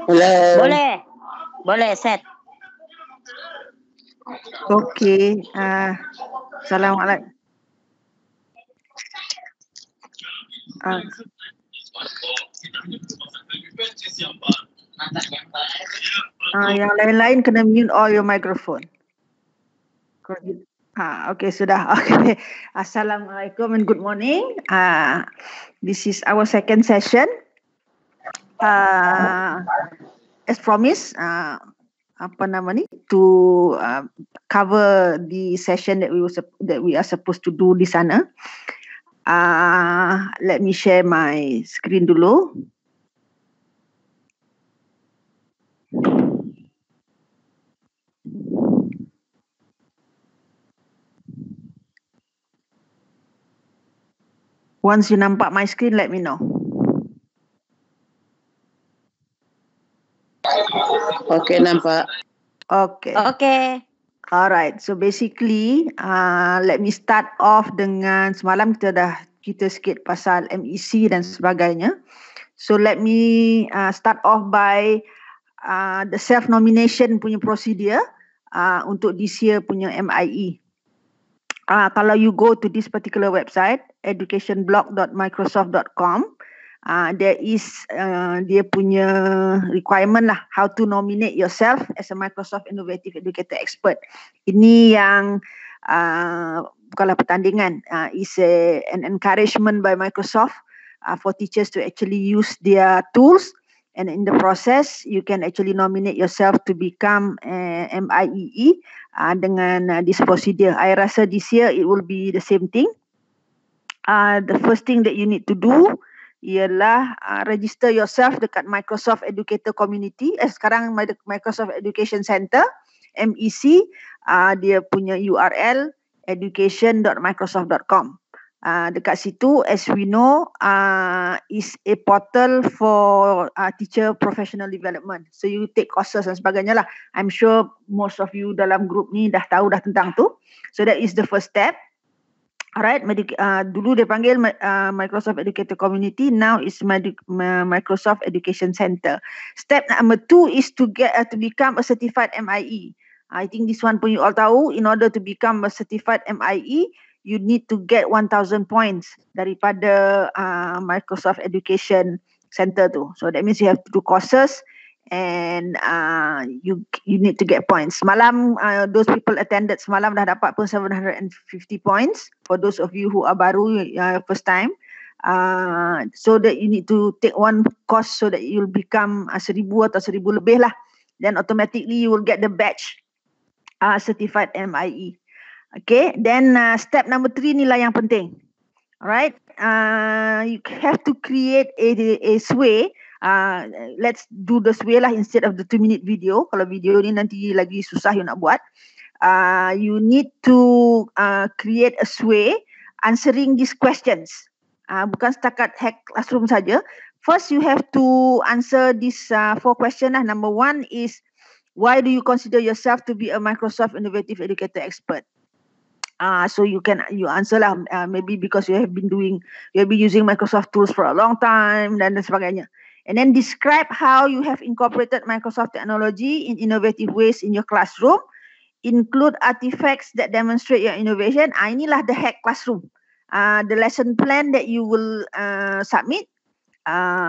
Boleh. Boleh set. Okey. Assalamualaikum. Yang lain-lain kena mute all your microphone. Okay, sudah. Okay. Assalamualaikum and good morning. This is our second session. As promised, to cover the session that we are supposed to do di sana. Let me share my screen dulu. Once you nampak my screen, let me know. Okay, nampak. Okay. Alright, so basically, let me start off dengan semalam kita dah cerita sikit pasal MEC dan sebagainya. So let me start off by the self-nomination punya procedure untuk this year punya MIE. Kalau you go to this particular website, educationblog.microsoft.com, there is dia punya requirement lah, how to nominate yourself as a Microsoft Innovative Educator Expert. Ini yang bukanlah pertandingan, is an encouragement by Microsoft for teachers to actually use their tools, and in the process you can actually nominate yourself to become MIEE dengan this procedure. I rasa this year it will be the same thing. The first thing that you need to do ialah register yourself dekat Microsoft Educator Community. Sekarang Microsoft Education Center, MEC, dia punya URL education.microsoft.com. Dekat situ, as we know, is a portal for teacher professional development. So you take courses dan sebagainya lah. I'm sure most of you dalam group ni dah tahu dah tentang tu. So that is the first step. Alright, dulu dia panggil Microsoft Educator Community, now is Microsoft Education Center. Step number 2 is to become a certified MIE. I think this one pun you all tahu, in order to become a certified MIE, you need to get 1,000 points daripada Microsoft Education Center tu. So that means you have to do courses and you need to get points. Semalam, those people attended semalam dah dapat pun 750 points. For those of you who are baru, first time. So that you need to take one course so that you'll become 1,000 atau 1,000 lebih lah. Then automatically you will get the badge certified MIE. Okay, then step number 3 ni lah yang penting. Alright, you have to create a sway. Let's do the sway lah instead of the 2-minute video. Kalau video ni nanti lagi susah you nak buat. You need to create a sway answering these questions. Bukan setakat hack classroom saja. First, you have to answer these 4 questions lah. Number 1 is, why do you consider yourself to be a Microsoft Innovative Educator Expert? So you answer lah, maybe because you have been using Microsoft tools for a long time dan sebagainya. And then describe how you have incorporated Microsoft technology in innovative ways in your classroom. Include artifacts that demonstrate your innovation. Inilah the hack classroom. The lesson plan that you will submit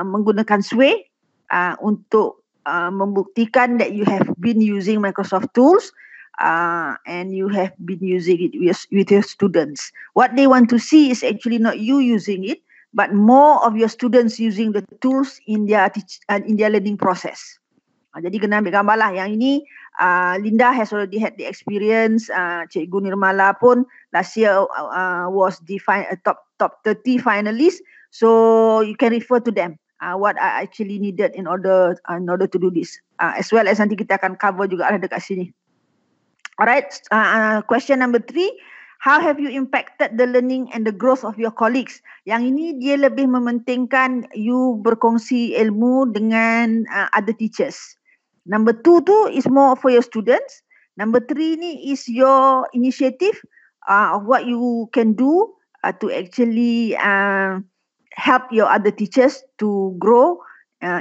menggunakan Sway untuk membuktikan that you have been using Microsoft tools. And you have been using it with your students. What they want to see is actually not you using it, but more of your students using the tools in their learning process. Jadi kena ambil gambar lah. Yang ini, Linda has already had the experience. Cikgu Nirmala pun last year was the top 30 finalists. So you can refer to them. What I actually needed in order to do this. As well as nanti kita akan cover juga ada dekat sini. Alright, question number 3. How have you impacted the learning and the growth of your colleagues? Yang ini dia lebih mementingkan you berkongsi ilmu dengan other teachers. Number 2 tu is more for your students. Number 3 ni is your initiative of what you can do to actually help your other teachers to grow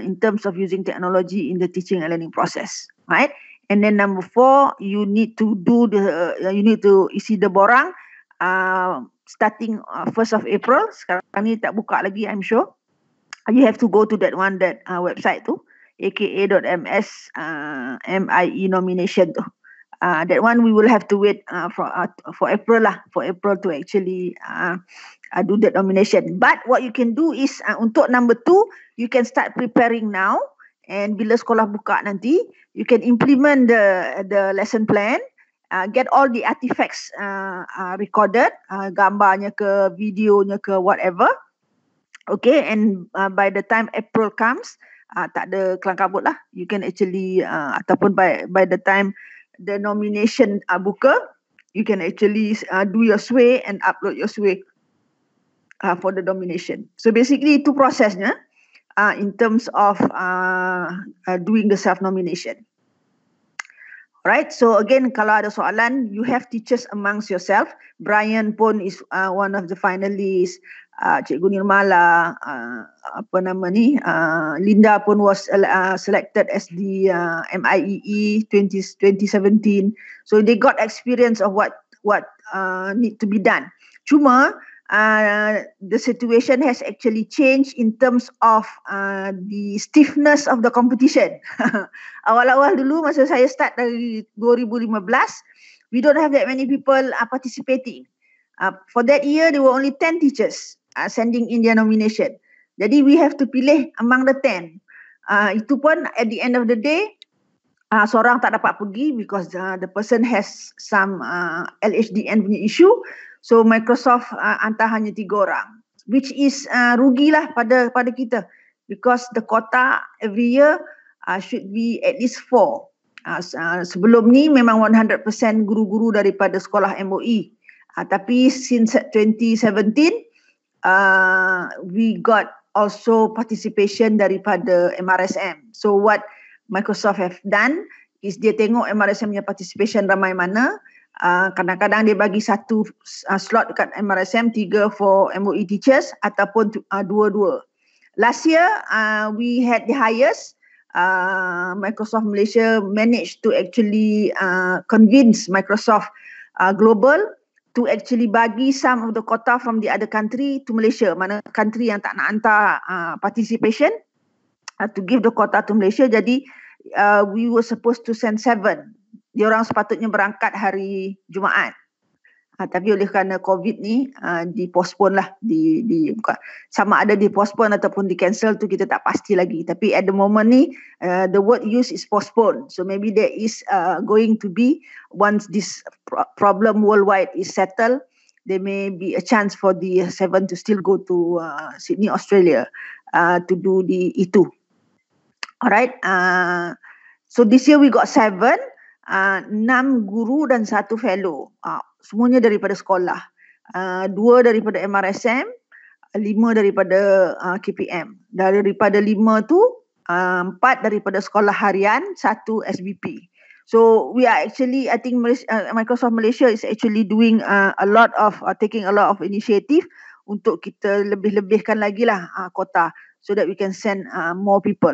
in terms of using technology in the teaching and learning process, right? And then number 4, you need to isi the borang starting 1st of April. Sekarang ni tak buka lagi, I'm sure. You have to go to that website tu, aka.ms MIE nomination tu. That one we will have to wait for April lah, for April to actually do that nomination. But what you can do is untuk number 2, you can start preparing now, and bila sekolah buka nanti, you can implement the lesson plan, get all the artifacts recorded, gambarnya ke, videonya ke, whatever. Okay, and by the time April comes, tak ada kelang kabut lah. You can actually ataupun by the time the nomination buka, you can actually do your sway and upload your sway for the nomination. So basically itu prosesnya in terms of doing the self-nomination. Right, so again, kalau ada soalan, you have teachers amongst yourself. Brian pun is one of the finalists. Cikgu Nirmala, Linda pun was selected as the MIEE 2017. So they got experience of what need to be done. Cuma the situation has actually changed in terms of the stiffness of the competition. Awal-awal dulu masa saya start dari 2015, we don't have that many people participating. For that year, there were only 10 teachers sending in their nomination. Jadi we have to pilih among the 10. Itu pun at the end of the day, seorang tak dapat pergi because the person has some LHDN punya issue. So Microsoft hantar hanya 3 orang, which is rugilah pada kita, because the quota every year should be at least 4. Sebelum ni memang 100% guru-guru daripada sekolah MOE. Tapi since 2017, we got also participation daripada MRSM. So what Microsoft have done is dia tengok MRSM punya participation ramai mana. Kadang-kadang dia bagi satu slot dekat MRSM, 3 for MOE teachers ataupun 2-2. Last year, we had the highest. Microsoft Malaysia managed to actually convince Microsoft Global to actually bagi some of the quota from the other country to Malaysia. Mana country yang tak nak hantar participation, to give the quota to Malaysia. Jadi we were supposed to send 7. Diorang sepatutnya berangkat hari Jumaat. Tapi oleh kerana COVID ni dipostpone lah, sama ada dipostpone ataupun di cancel tu kita tak pasti lagi. Tapi at the moment ni the word used is postpone. So maybe there is going to be, once this problem worldwide is settled, there may be a chance for the 7 to still go to Sydney, Australia to do the E2. Alright, so this year we got 7, 6 guru dan 1 fellow. Semuanya daripada sekolah. 2 daripada MRSM, 5 daripada KPM. Daripada 5 tu, 4 daripada sekolah harian, 1 SBP. So we are actually, I think Microsoft Malaysia is actually doing taking a lot of initiative untuk kita lebih-lebihkan lagi lah quota, so that we can send more people.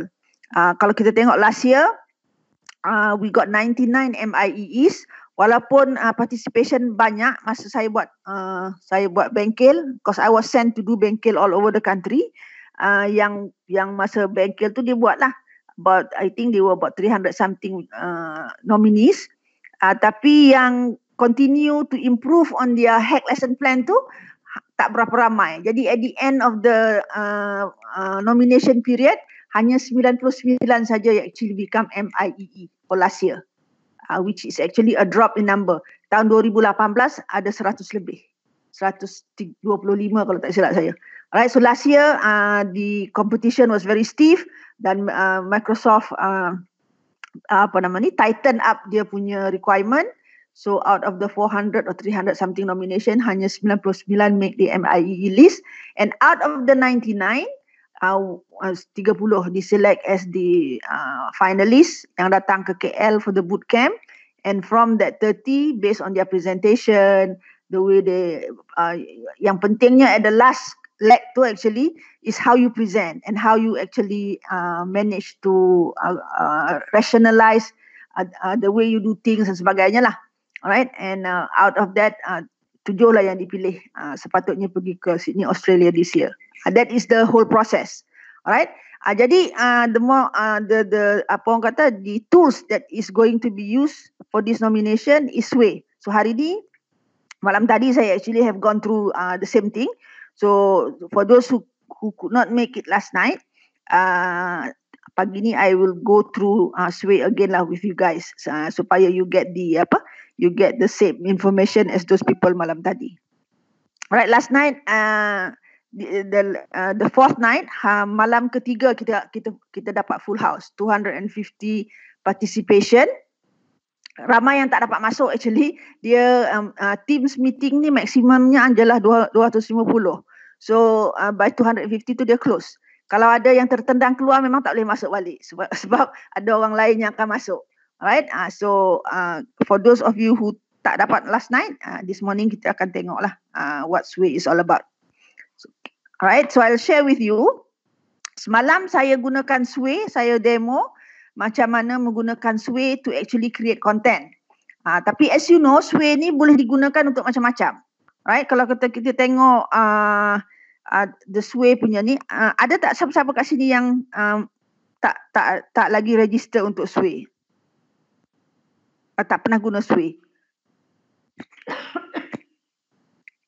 Kalau kita tengok last year, we got 99 MIEs. Walaupun participation banyak masa saya buat bengkel, because I was sent to do bengkel all over the country. Yang masa bengkel tu dia buat lah, I think they were about 300 something nominees. Tapi yang continue to improve on their hack lesson plan tu tak berapa ramai. Jadi at the end of the nomination period, hanya 99 saja yang actually become MIEE for last year. Which is actually a drop in number. Tahun 2018 ada 100 lebih. 125 kalau tak silap saya. Alright, so last year the competition was very stiff dan Microsoft tighten up dia punya requirement. So out of the 400 or 300 something nomination, hanya 99 make the MIEE list, and out of the 99, 30 diselect as the finalists yang datang ke KL for the boot camp. And from that 30, based on their presentation, the way they yang pentingnya at the last lack tu actually is how you present and how you actually manage to rationalize the way you do things dan sebagainya lah. Alright, and out of that 7 lah yang dipilih sepatutnya pergi ke Sydney, Australia this year. That is the whole process. Alright. Jadi the more the apa orang kata, the tools that is going to be used for this nomination is Sway. So hari ni malam tadi saya actually have gone through the same thing. So for those who could not make it last night, pagi ni I will go through Sway again lah with you guys supaya you get the same information as those people malam tadi. Alright, last night the fourth night, malam ketiga kita dapat full house, 250 participation. Ramai yang tak dapat masuk actually. Dia Teams meeting ni maksimumnya adalah 250. So by 250 tu dia close. Kalau ada yang tertendang keluar memang tak boleh masuk balik sebab ada orang lain yang akan masuk. Alright, so for those of you who tak dapat last night, this morning kita akan tengoklah what Sway is all about. Alright, so I'll share with you. Semalam saya gunakan Sway, saya demo macam mana menggunakan Sway to actually create content. Tapi as you know, Sway ni boleh digunakan untuk macam-macam. Right? Kalau kita tengok the Sway punya ni, ada tak siapa-siapa kat sini yang tak lagi register untuk Sway? Tak pernah guna Sway?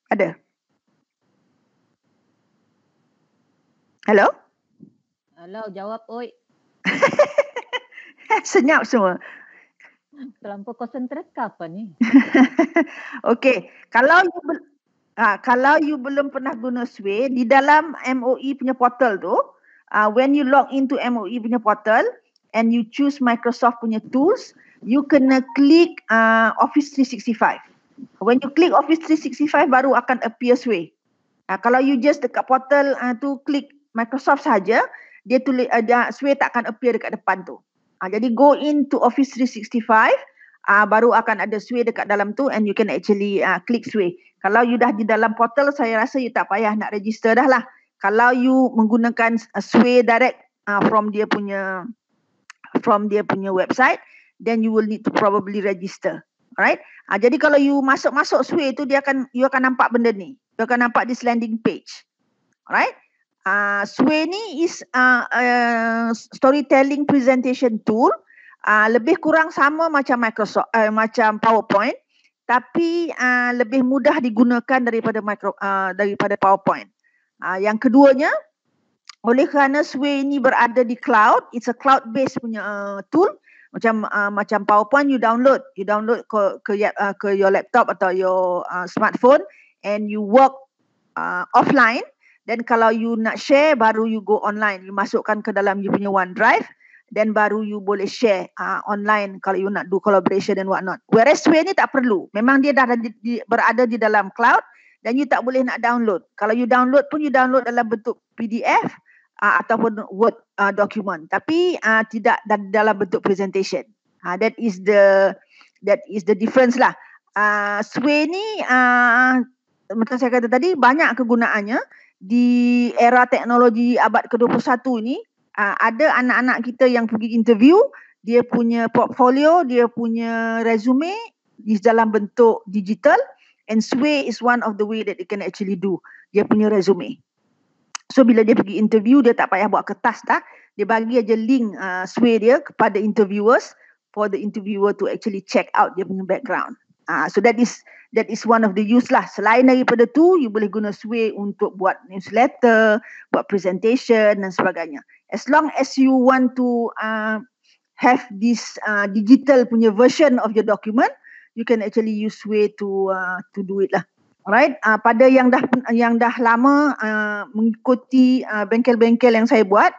Ada? Hello? Hello, jawab oi. Senyap semua. Terlampau konsentrate ke apa ni? Okay, kalau you belum pernah guna Sway, di dalam MOE punya portal tu, when you log into MOE punya portal and you choose Microsoft punya tools, you kena klik Office 365. When you click Office 365 baru akan appear Sway. Kalau you just dekat portal tu klik Microsoft saja, dia tulis Sway tak akan appear dekat depan tu. Jadi go into Office 365, baru akan ada Sway dekat dalam tu and you can actually click Sway. Kalau you dah di dalam portal, saya rasa you tak payah nak register dah lah. Kalau you menggunakan Sway direct from dia punya website, then you will need to probably register. Alright? Jadi kalau you masuk Sway tu, you akan nampak benda ni. You akan nampak this landing page. Alright? Sway ni is storytelling presentation tool, lebih kurang sama macam Microsoft, macam PowerPoint, tapi lebih mudah digunakan daripada PowerPoint. Yang keduanya, oleh kerana Sway ni berada di cloud, it's a cloud based punya tool. Macam PowerPoint, you download ke your laptop atau your smartphone and you work offline. Dan kalau you nak share, baru you go online. You masukkan ke dalam you punya OneDrive, dan baru you boleh share online kalau you nak do collaboration and what not. Whereas Sway ni tak perlu. Memang dia dah berada di dalam cloud dan you tak boleh nak download. Kalau you download pun, you download dalam bentuk PDF ataupun Word document. Tapi tidak dalam bentuk presentation. That is the difference lah. Sway ni, macam saya kata tadi, banyak kegunaannya. Di era teknologi abad ke-21 ni, ada anak-anak kita yang pergi interview, dia punya portfolio, dia punya resume di dalam bentuk digital, and Sway is one of the way that they can actually do dia punya resume. So bila dia pergi interview, dia tak payah buat kertas dah, dia bagi aja link Sway dia kepada interviewers for the interviewer to actually check out dia punya background. So that is one of the use lah. Selain daripada tu, you boleh guna Sway untuk buat newsletter, buat presentation dan sebagainya. As long as you want to have this digital punya version of your document, you can actually use Sway to do it lah. Alright, pada yang dah lama mengikuti bengkel-bengkel yang saya buat,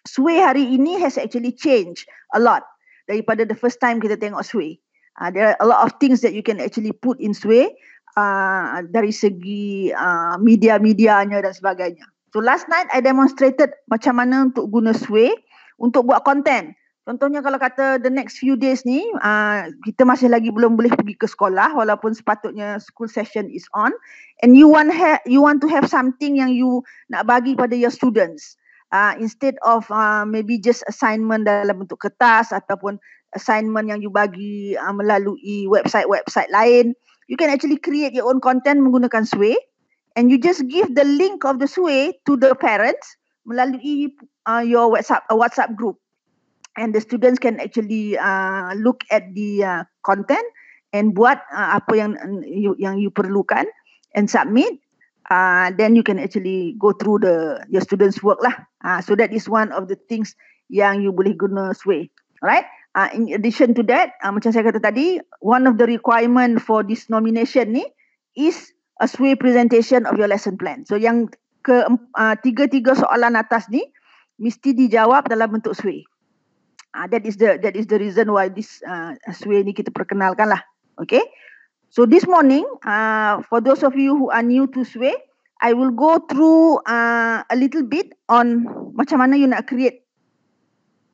Sway hari ini has actually changed a lot daripada the first time kita tengok Sway. There are a lot of things that you can actually put in Sway dari segi media-medianya dan sebagainya. So last night I demonstrated macam mana untuk guna Sway untuk buat content. Contohnya kalau kata the next few days ni, kita masih lagi belum boleh pergi ke sekolah walaupun sepatutnya school session is on, and you want to have something yang you nak bagi pada your students. Instead of maybe just assignment dalam bentuk kertas ataupun assignment yang you bagi melalui website-website lain, you can actually create your own content menggunakan Sway, and you just give the link of the Sway to the parents melalui your WhatsApp group. And the students can actually look at the content and buat apa yang you perlukan and submit. Then you can actually go through your students' work lah. So that is one of the things yang you boleh guna Sway. Alright. In addition to that, macam saya kata tadi, one of the requirement for this nomination ni is a Sway presentation of your lesson plan. So yang tiga soalan atas ni mesti dijawab dalam bentuk Sway. That is the reason why this Sway ni kita perkenalkan lah. Okay. So this morning, for those of you who are new to Sway, I will go through a little bit on macam mana you nak create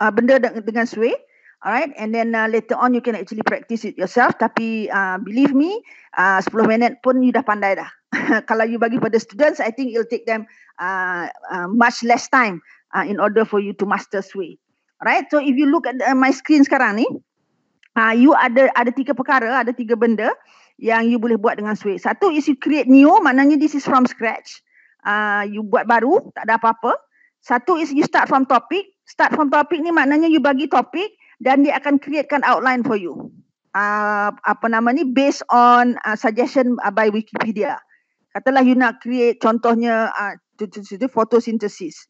benda dengan Sway. Alright, and then later on you can actually practice it yourself. Tapi believe me, 10 minit pun you dah pandai dah. Kalau you bagi pada students, I think it'll take them much less time in order for you to master Sway. Alright, so if you look at my screen sekarang ni, you ada 3 perkara, ada 3 benda yang you boleh buat dengan Sway. Satu is you create new, maknanya this is from scratch. You buat baru, tak ada apa-apa. Satu is you start from topic. Start from topic ni maknanya you bagi topik dan dia akan createkan outline for you. Based on suggestion by Wikipedia. Katalah you nak create contohnya photosynthesis.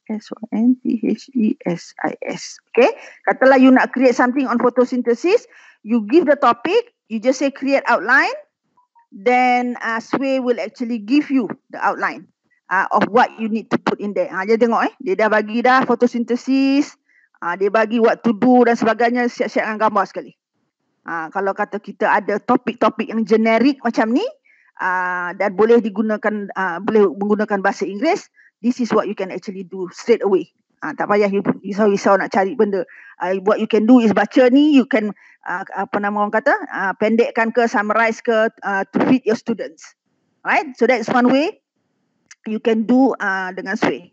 SYNTHESIS. Okay. Katalah you nak create something on photosynthesis, you give the topic, you just say create outline, then Sway will actually give you the outline of what you need to put in there. Jadi tengok dia dah bagi dah photosynthesis, dia bagi what to do dan sebagainya, siap-siap dengan gambar sekali. Kalau kata kita ada topik-topik yang generik macam ni, dan boleh digunakan boleh menggunakan bahasa Inggeris, this is what you can actually do straight away. Tak payah you risau nak cari benda. What you can do is baca ni, you can pendekkan ke, summarize ke to fit your students. Alright, so that's one way you can do dengan Sway.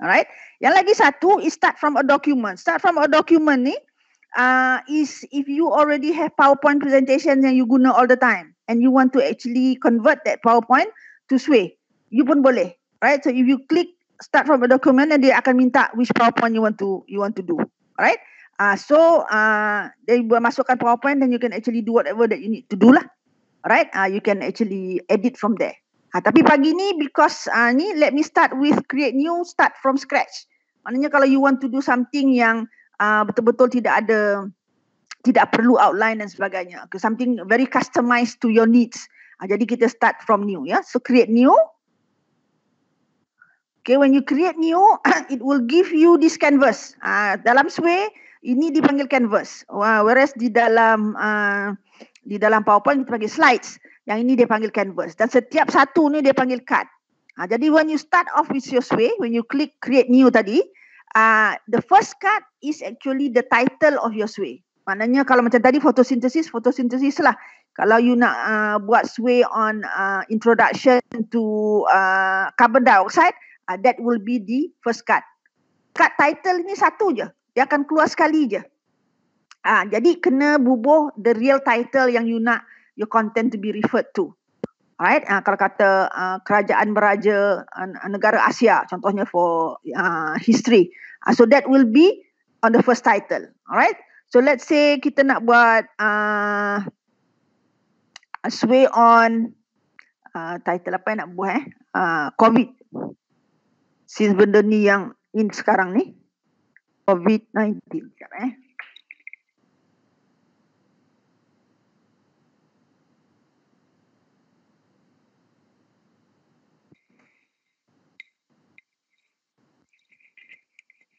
Alright, yang lagi satu is start from a document. Start from a document ni is if you already have PowerPoint presentation yang you guna all the time and you want to actually convert that PowerPoint to Sway, you pun boleh. Right, so if you click start from a document, and dia akan minta which PowerPoint you want to do. Alright, so they will masukkan PowerPoint, then you can actually do whatever that you need to do lah. Alright, you can actually edit from there. Tapi pagi ni because ni let me start with create new, start from scratch. Maknanya kalau you want to do something yang betul-betul tidak perlu outline dan sebagainya, something very customized to your needs. Jadi kita start from new, ya. So create new. Okay, when you create new, it will give you this canvas. Dalam Sway ini dipanggil canvas, whereas di dalam PowerPoint kita panggil slides. Yang ini dia panggil canvas. Dan setiap satu ni dia panggil card. Jadi when you start off with your Sway, when you click create new tadi, the first card is actually the title of your Sway. Maknanya kalau macam tadi photosynthesis lah. Kalau you nak buat Sway on introduction to carbon dioxide, that will be the first card. Card title ni satu je. Dia akan keluar sekali je. Jadi kena bubuh the real title yang you nak your content to be referred to. Alright, kalau kata kerajaan beraja negara Asia, contohnya for history. So that will be on the first title. Alright, so let's say kita nak buat Sway on title apa yang nak buat COVID. Since benda ni yang in sekarang ni, COVID-19.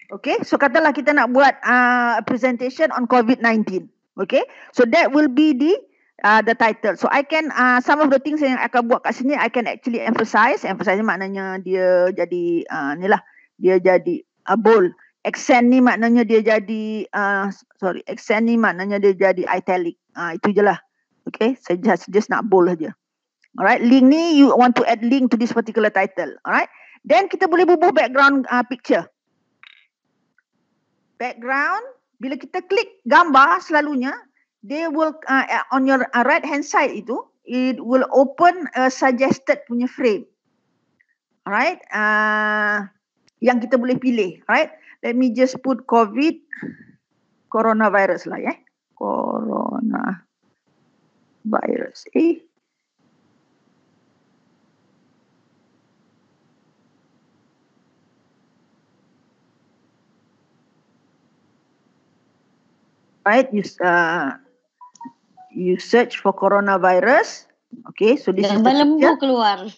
Okay, so katalah kita nak buat a presentation on COVID-19. Okay, so that will be the title. So I can some of the things yang akan buat kat sini I can actually emphasize. Emphasize maknanya dia jadi ni lah, dia jadi bold. Accent ni maknanya dia jadi accent ni maknanya dia jadi italic. Itu je lah. Okay, saya just nak bold saja. Alright, link ni you want to add link to this particular title. Alright, then kita boleh bubuh background picture. Background, bila kita klik gambar selalunya, they will on your right hand side itu, it will open a suggested punya frame. Alright, yang kita boleh pilih. Alright, let me just put coronavirus lah ya. Coronavirus. Right, you search for coronavirus. Okay, so this Gambar is the lembu picture. keluar.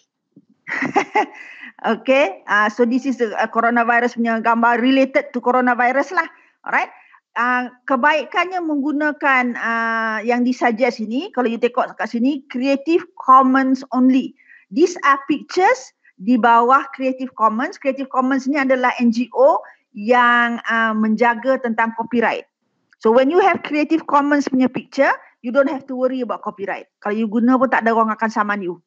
Okay, so this is the coronavirus punya gambar related to coronavirus lah. Alright, kebaikannya menggunakan yang disuggest ini, kalau you tengok kat sini, Creative Commons only. These are pictures di bawah Creative Commons. Creative Commons ni adalah NGO yang menjaga tentang copyright. So when you have Creative Commons punya picture, you don't have to worry about copyright. Kalau you guna pun tak ada orang akan saman you.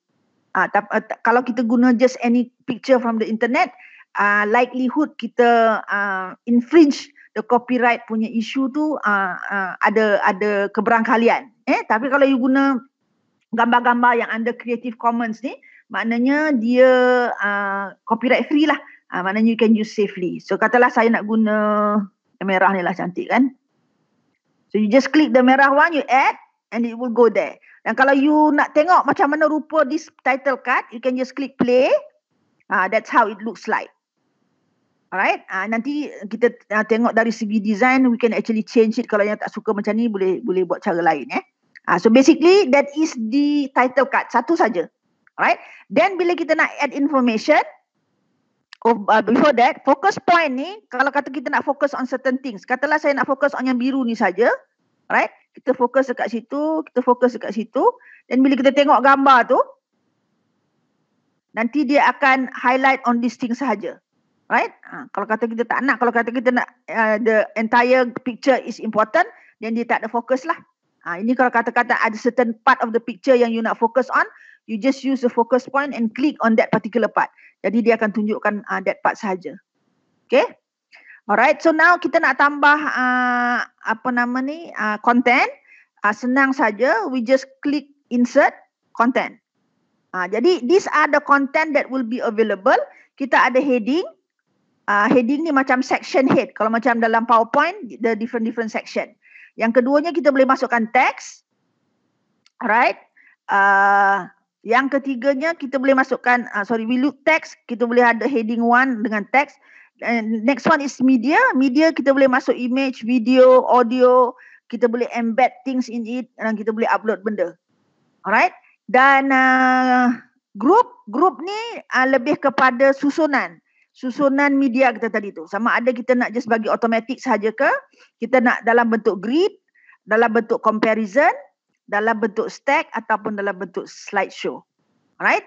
Kalau kita guna just any picture from the internet, likelihood kita infringe the copyright punya issue tu ada keberangkalian. Tapi kalau you guna gambar-gambar yang under Creative Commons ni, maknanya dia copyright free lah. Maknanya you can use safely. So katalah saya nak guna yang merah ni lah, cantik kan? So you just click the merah one, you add and it will go there. Dan kalau you nak tengok macam mana rupa this title card, you can just click play. That's how it looks like. Alright, nanti kita tengok dari segi design, we can actually change it. Kalau yang tak suka macam ni, boleh buat cara lain. So basically, that is the title card. Satu saja. Alright, then bila kita nak add information, before that, focus point ni, kalau kata kita nak fokus on certain things, katalah saya nak fokus on yang biru ni saja, right? Kita fokus dekat situ, dan bila kita tengok gambar tu, nanti dia akan highlight on this thing sahaja, right? Kalau kata kita tak nak, kalau kata kita nak the entire picture is important, then dia tak ada fokus lah. Ini kalau kata-kata ada certain part of the picture yang you nak fokus on, you just use the focus point and click on that particular part. Jadi dia akan tunjukkan that part sahaja. Okay. Alright. So now kita nak tambah content. Senang saja. We just click insert content. Jadi these are the content that will be available. Kita ada heading. Heading ni macam section head. Kalau macam dalam PowerPoint, the different section. Yang keduanya kita boleh masukkan teks. Alright. Yang ketiganya kita boleh masukkan we look text, kita boleh ada heading 1 dengan teks. Next one is media. Media kita boleh masuk image, video, audio, kita boleh embed things in it dan kita boleh upload benda. Alright? Dan group ni lebih kepada susunan media kita tadi tu. Sama ada kita nak just bagi automatic sahaja ke, kita nak dalam bentuk grid, dalam bentuk comparison, dalam bentuk stack ataupun dalam bentuk slideshow. Alright?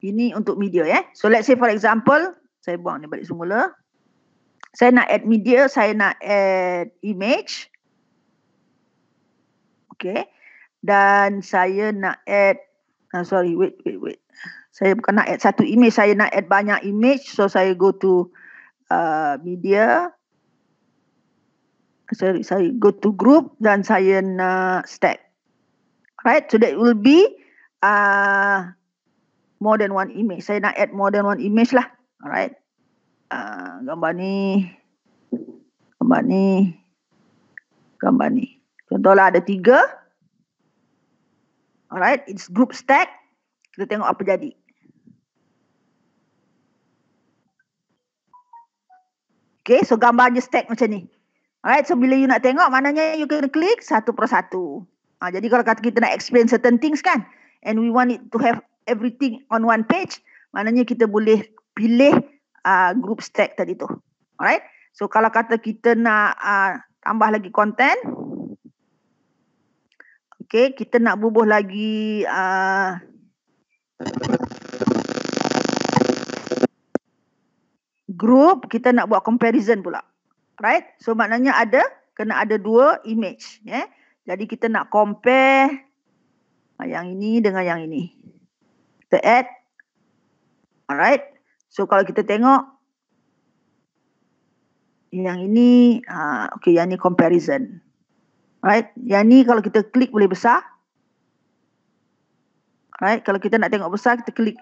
Ini untuk media ya. So let's say for example, saya buang ni balik semula. Saya nak add media, saya nak add image. Okay. Dan saya nak add, wait. Saya bukan nak add satu image, saya nak add banyak image. So saya go to media. Saya go to group dan saya nak stack. Right, so that will be more than one image. Saya nak add more than one image lah. Alright. Gambar ni. Contohlah ada 3. Alright, it's group stack. Kita tengok apa jadi. Okay, so gambar je stack macam ni. Alright, so bila you nak tengok, maknanya you kena klik satu per satu. Jadi kalau kata kita nak explain certain things kan, and we want it to have everything on one page, maknanya kita boleh pilih group stack tadi tu. Alright, so kalau kata kita nak tambah lagi content, okay, kita nak bubuh lagi group, kita nak buat comparison pula. Right? So maknanya kena ada 2 image. Jadi kita nak compare yang ini dengan yang ini. Kita add. Alright. So kalau kita tengok yang ini, okay, yang ni comparison. Right? Yang ni kalau kita klik boleh besar. Right? Kalau kita nak tengok besar, kita klik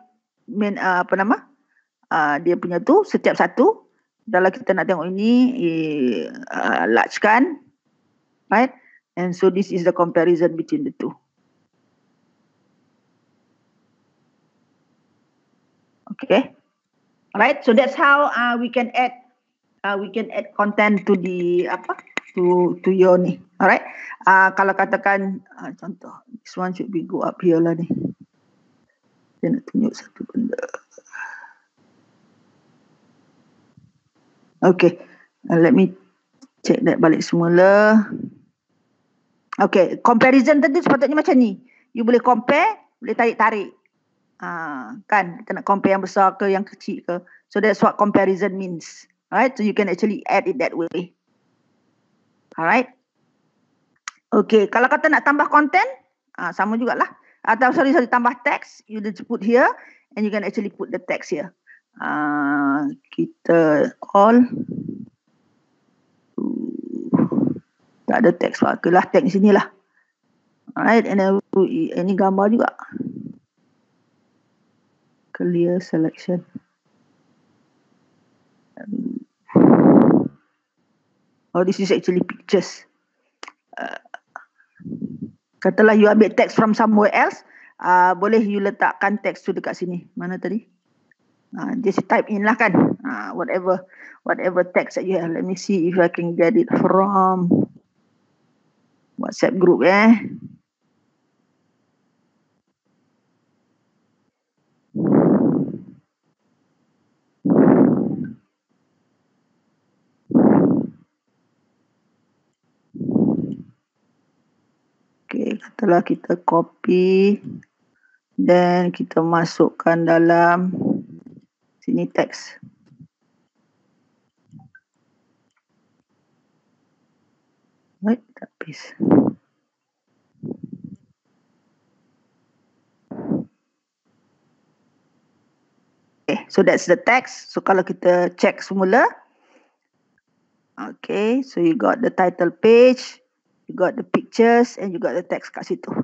dia punya tu, setiap satu. Kalau kita nak tengok ini, large kan. Right? And so this is the comparison between the two. Okay. Alright, so that's how we can add content to the to your ni. Alright. Kalau katakan contoh, this one should be go up here lah ni. Saya nak tunjuk satu benda. Okay, let me check that balik semula. Okay, comparison tadi sepatutnya macam ni. You boleh compare, boleh tarik-tarik. Kan, kita nak compare yang besar ke yang kecil ke. So that's what comparison means. Alright, so you can actually add it that way. Alright. Okay, kalau kata nak tambah content, sama jugalah. Atau sorry, tambah text, you just put here and you can actually put the text here. Kita all tak ada teks lah, teks sini lah. Alright, and then ini gambar juga. Clear selection. Oh, this is actually pictures. Katalah you ambil teks from somewhere else, boleh you letakkan teks tu dekat sini. Mana tadi? Just type in lah kan. Whatever text that you have. Let me see if I can get it from WhatsApp group. Okay, katalah kita copy dan kita masukkan dalam sini teks. Right, tak paste. Okay, so that's the text. So kalau kita check semula. Okay, so you got the title page. You got the pictures and you got the text kat situ.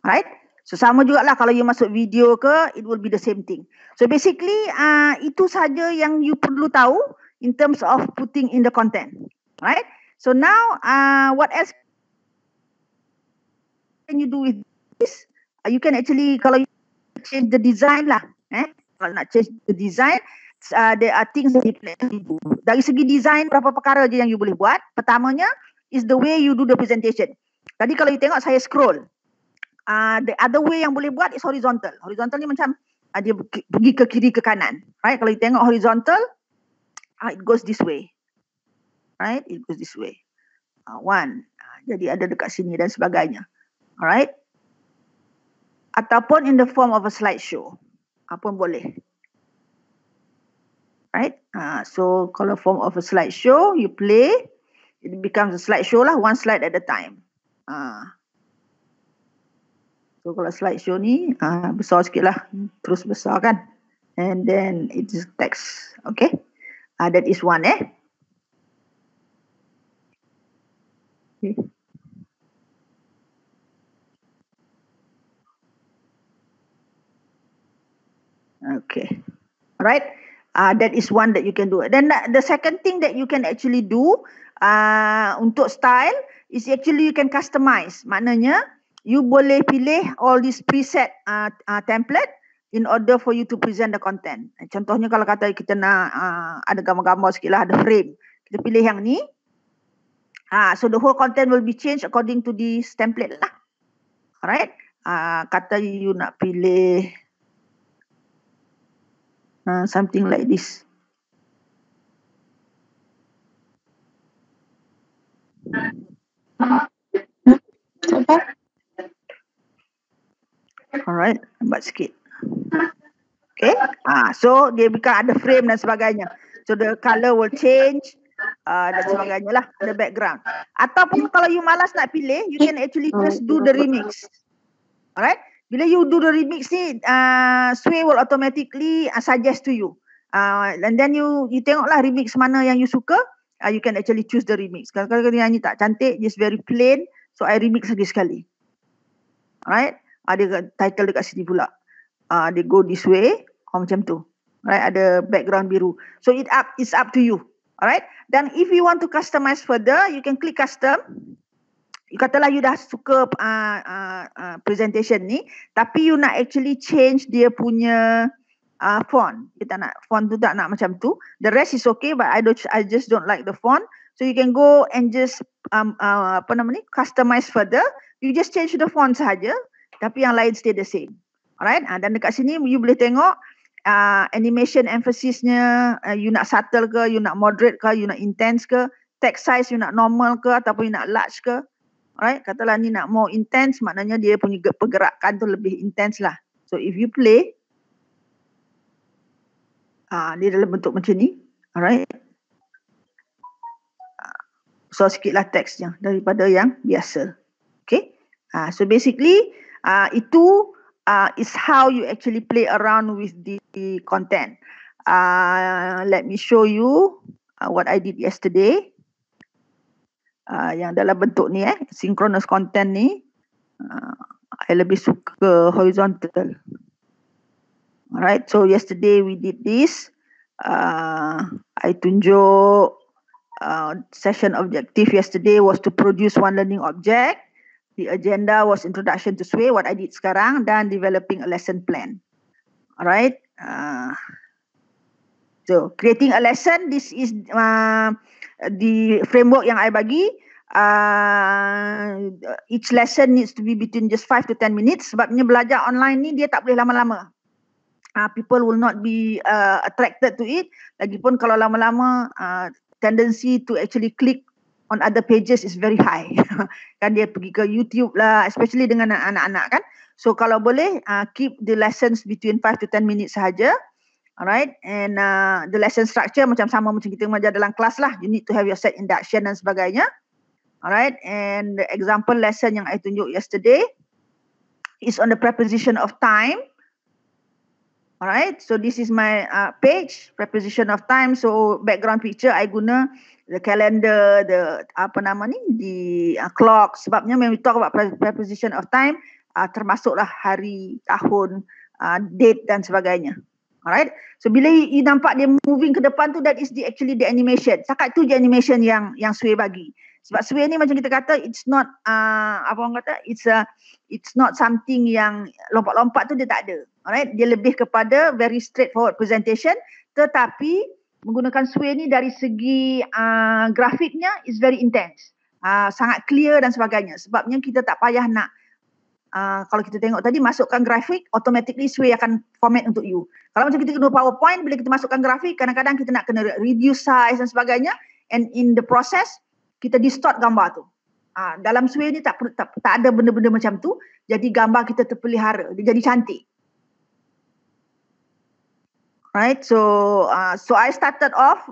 Right? So sama jugalah kalau you masuk video ke, it will be the same thing. So basically, itu saja yang you perlu tahu in terms of putting in the content. Right? So now, what else can you do with this? You can actually, kalau you change the design lah. Kalau nak change the design, there are things that you can actually do. Dari segi design, berapa perkara je yang you boleh buat. Pertamanya, is the way you do the presentation. Tadi kalau you tengok saya scroll. The other way yang boleh buat is horizontal. Horizontal ni macam dia pergi ke kiri ke kanan. Right? Kalau you tengok horizontal, it goes this way. Right? It goes this way. One. Jadi ada dekat sini dan sebagainya. Alright? Ataupun in the form of a slideshow. Apa boleh. Right? So kalau form of a slideshow, you play. It becomes a slideshow lah, one slide at a time. So kalau slideshow ni besar sikit lah, terus besar kan. And then it is text. Okay, that is one. Okay. Okay, alright. That is one that you can do. Then the second thing that you can actually do untuk style is actually you can customize. Maknanya you boleh pilih all these preset template in order for you to present the content. Contohnya kalau kata kita nak ada gambar-gambar sikit lah, ada frame. Kita pilih yang ni. So the whole content will be changed according to this template lah. Alright. Kata you nak pilih something like this. Alright, lambat sikit. Okay, so dia bukan ada frame dan sebagainya. So the color will change dan sebagainya lah, the background. Ataupun kalau you malas nak pilih, you can actually just do the remix. Alright? Bila you do the remix ni, Sway will automatically suggest to you. And then you tengoklah remix mana yang you suka, you can actually choose the remix. Kalau nyanyi tak cantik, just very plain, so I remix lagi sekali. Alright? Ada title dekat sini pula. They go this way, macam tu. Right? Ada background biru. So it's up to you. Alright? Dan if you want to customize further, you can click custom. You katalah you dah suka presentation ni, tapi you nak actually change dia punya font. Kita nak font tu tak nak macam tu. The rest is okay, but I just don't like the font. So you can go and just customize further. You just change the font sahaja, tapi yang lain stay the same. Alright? Dan dekat sini you boleh tengok animation emphasisnya, you nak subtle ke, you nak moderate ke, you nak intense ke, text size you nak normal ke ataupun you nak large ke. Alright, katalah ni nak more intense, maknanya dia punya pergerakan tu lebih intense lah. So if you play, dia dalam bentuk macam ni. Alright. So sikitlah teksnya daripada yang biasa. Okay. So basically, itu is how you actually play around with the content. Let me show you what I did yesterday. Yang dalam bentuk ni synchronous content ni, I lebih suka horizontal. Alright, so yesterday we did this. I tunjuk session objective yesterday was to produce one learning object. The agenda was introduction to Sway, what I did sekarang, dan developing a lesson plan. Alright. So creating a lesson, this is the framework yang I bagi. Each lesson needs to be between just 5 to 10 minutes. Sebabnya belajar online ni dia tak boleh lama-lama. People will not be attracted to it. Lagipun kalau lama-lama, tendency to actually click on other pages is very high. Kan dia pergi ke YouTube lah, especially dengan anak-anak kan. So kalau boleh, keep the lessons between 5 to 10 minutes sahaja. Alright, and the lesson structure macam sama macam kita mengajar dalam kelas lah. You need to have your set induction dan sebagainya. Alright, and the example lesson yang I tunjuk yesterday is on the preposition of time. Alright, so this is my page, preposition of time. So background picture I guna the calendar, the the clock. Sebabnya when we talk about preposition of time, termasuklah hari, tahun, date dan sebagainya. Alright, so bila you nampak dia moving ke depan tu, that is actually the animation. Setakat tu je animation yang Sway bagi. Sebab Sway ni macam kita kata, it's not it's not something yang lompat-lompat tu dia tak ada. Alright, dia lebih kepada very straightforward presentation, tetapi menggunakan Sway ni dari segi grafiknya is very intense. Sangat clear dan sebagainya. Sebabnya kita tak payah nak kalau kita tengok tadi masukkan grafik, automatically Sway akan format untuk you. Kalau macam kita guna PowerPoint, bila kita masukkan grafik, kadang-kadang kita nak kena reduce size dan sebagainya, and in the process kita distort gambar tu. Dalam Sway ni tak ada benda-benda macam tu, jadi gambar kita terpelihara, dia jadi cantik. Right, so I started off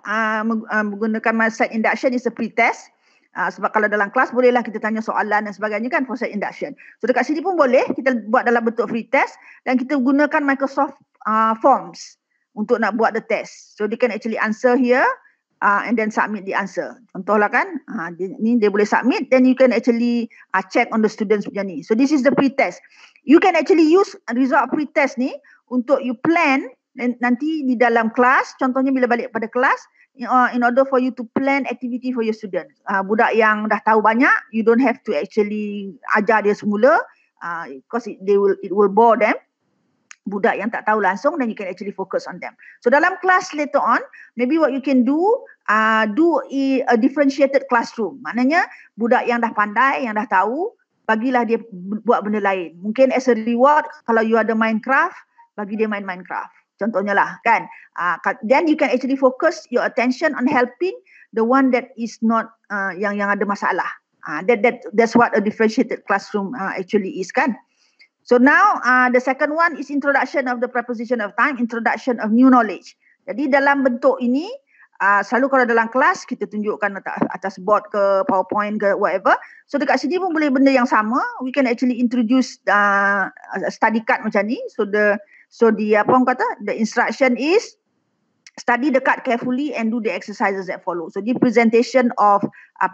menggunakan my set induction is a pre-test. Sebab kalau dalam kelas bolehlah kita tanya soalan dan sebagainya kan for set induction. So dekat sini pun boleh kita buat dalam bentuk free test dan kita gunakan Microsoft Forms untuk nak buat the test. So they can actually answer here and then submit the answer. Contohlah kan, ni dia boleh submit, then you can actually check on the students punya ni. So this is the pre-test. You can actually use result pre-test ni untuk you plan nanti di dalam kelas, contohnya bila balik pada kelas, in order for you to plan activity for your students. Budak yang dah tahu banyak, you don't have to actually ajar dia semula, because it will bore them. Budak yang tak tahu langsung, then you can actually focus on them. So dalam kelas later on, maybe what you can do a differentiated classroom. Maknanya budak yang dah pandai, yang dah tahu, bagilah dia buat benda lain. Mungkin as a reward, kalau you ada Minecraft, bagi dia main Minecraft. Contohnya lah kan, then you can actually focus your attention on helping the one that is not yang ada masalah. That's what a differentiated classroom actually is kan. So now the second one is introduction of the preposition of time, introduction of new knowledge. Jadi dalam bentuk ini selalu kalau dalam kelas kita tunjukkan atas board ke PowerPoint ke whatever. So dekat sini pun boleh benda yang sama. We can actually introduce study card macam ni. So the apa orang kata, the instruction is study the card carefully and do the exercises that follow. So the presentation of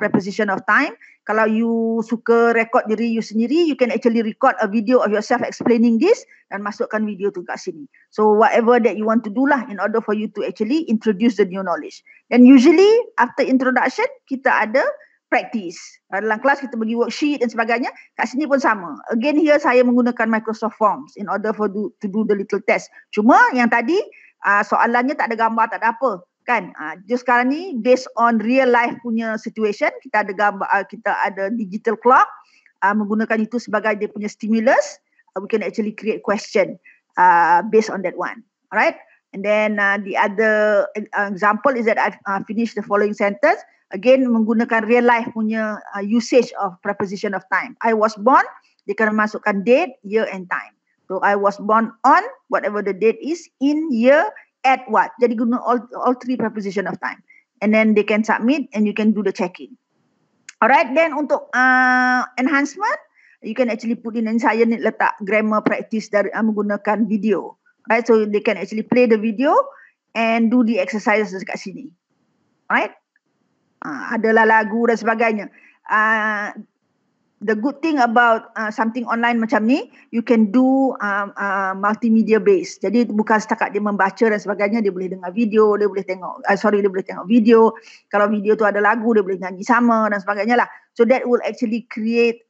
preposition of time. Kalau you suka record diri you sendiri, you can actually record a video of yourself explaining this dan masukkan video tu kat sini. So whatever that you want to do lah in order for you to actually introduce the new knowledge. And usually after introduction, kita ada practice. Dalam kelas kita bagi worksheet dan sebagainya. Kat sini pun sama. Again here saya menggunakan Microsoft Forms in order to do the little test. Cuma yang tadi soalannya tak ada gambar, tak ada apa. Kan? Just sekarang ni based on real life punya situation, kita ada gambar, kita ada digital clock, menggunakan itu sebagai dia punya stimulus. We can actually create question based on that one. Alright? And then the other example is that I've finished the following sentence. Again, menggunakan real life punya usage of preposition of time. I was born, dia kena masukkan date, year and time. So I was born on whatever the date is, in, year, at what. Jadi guna all three preposition of time. And then they can submit and you can do the checking. Alright, then untuk enhancement, you can actually put in, and saya ni letak grammar practice dari menggunakan video. Right, so they can actually play the video and do the exercises dekat sini. Alright. Adalah lagu dan sebagainya. The good thing about something online macam ni, you can do multimedia based. Jadi bukan setakat dia membaca dan sebagainya, dia boleh dengar video, dia boleh tengok, dia boleh tengok video. Kalau video tu ada lagu, dia boleh nyanyi sama dan sebagainya lah. So that will actually create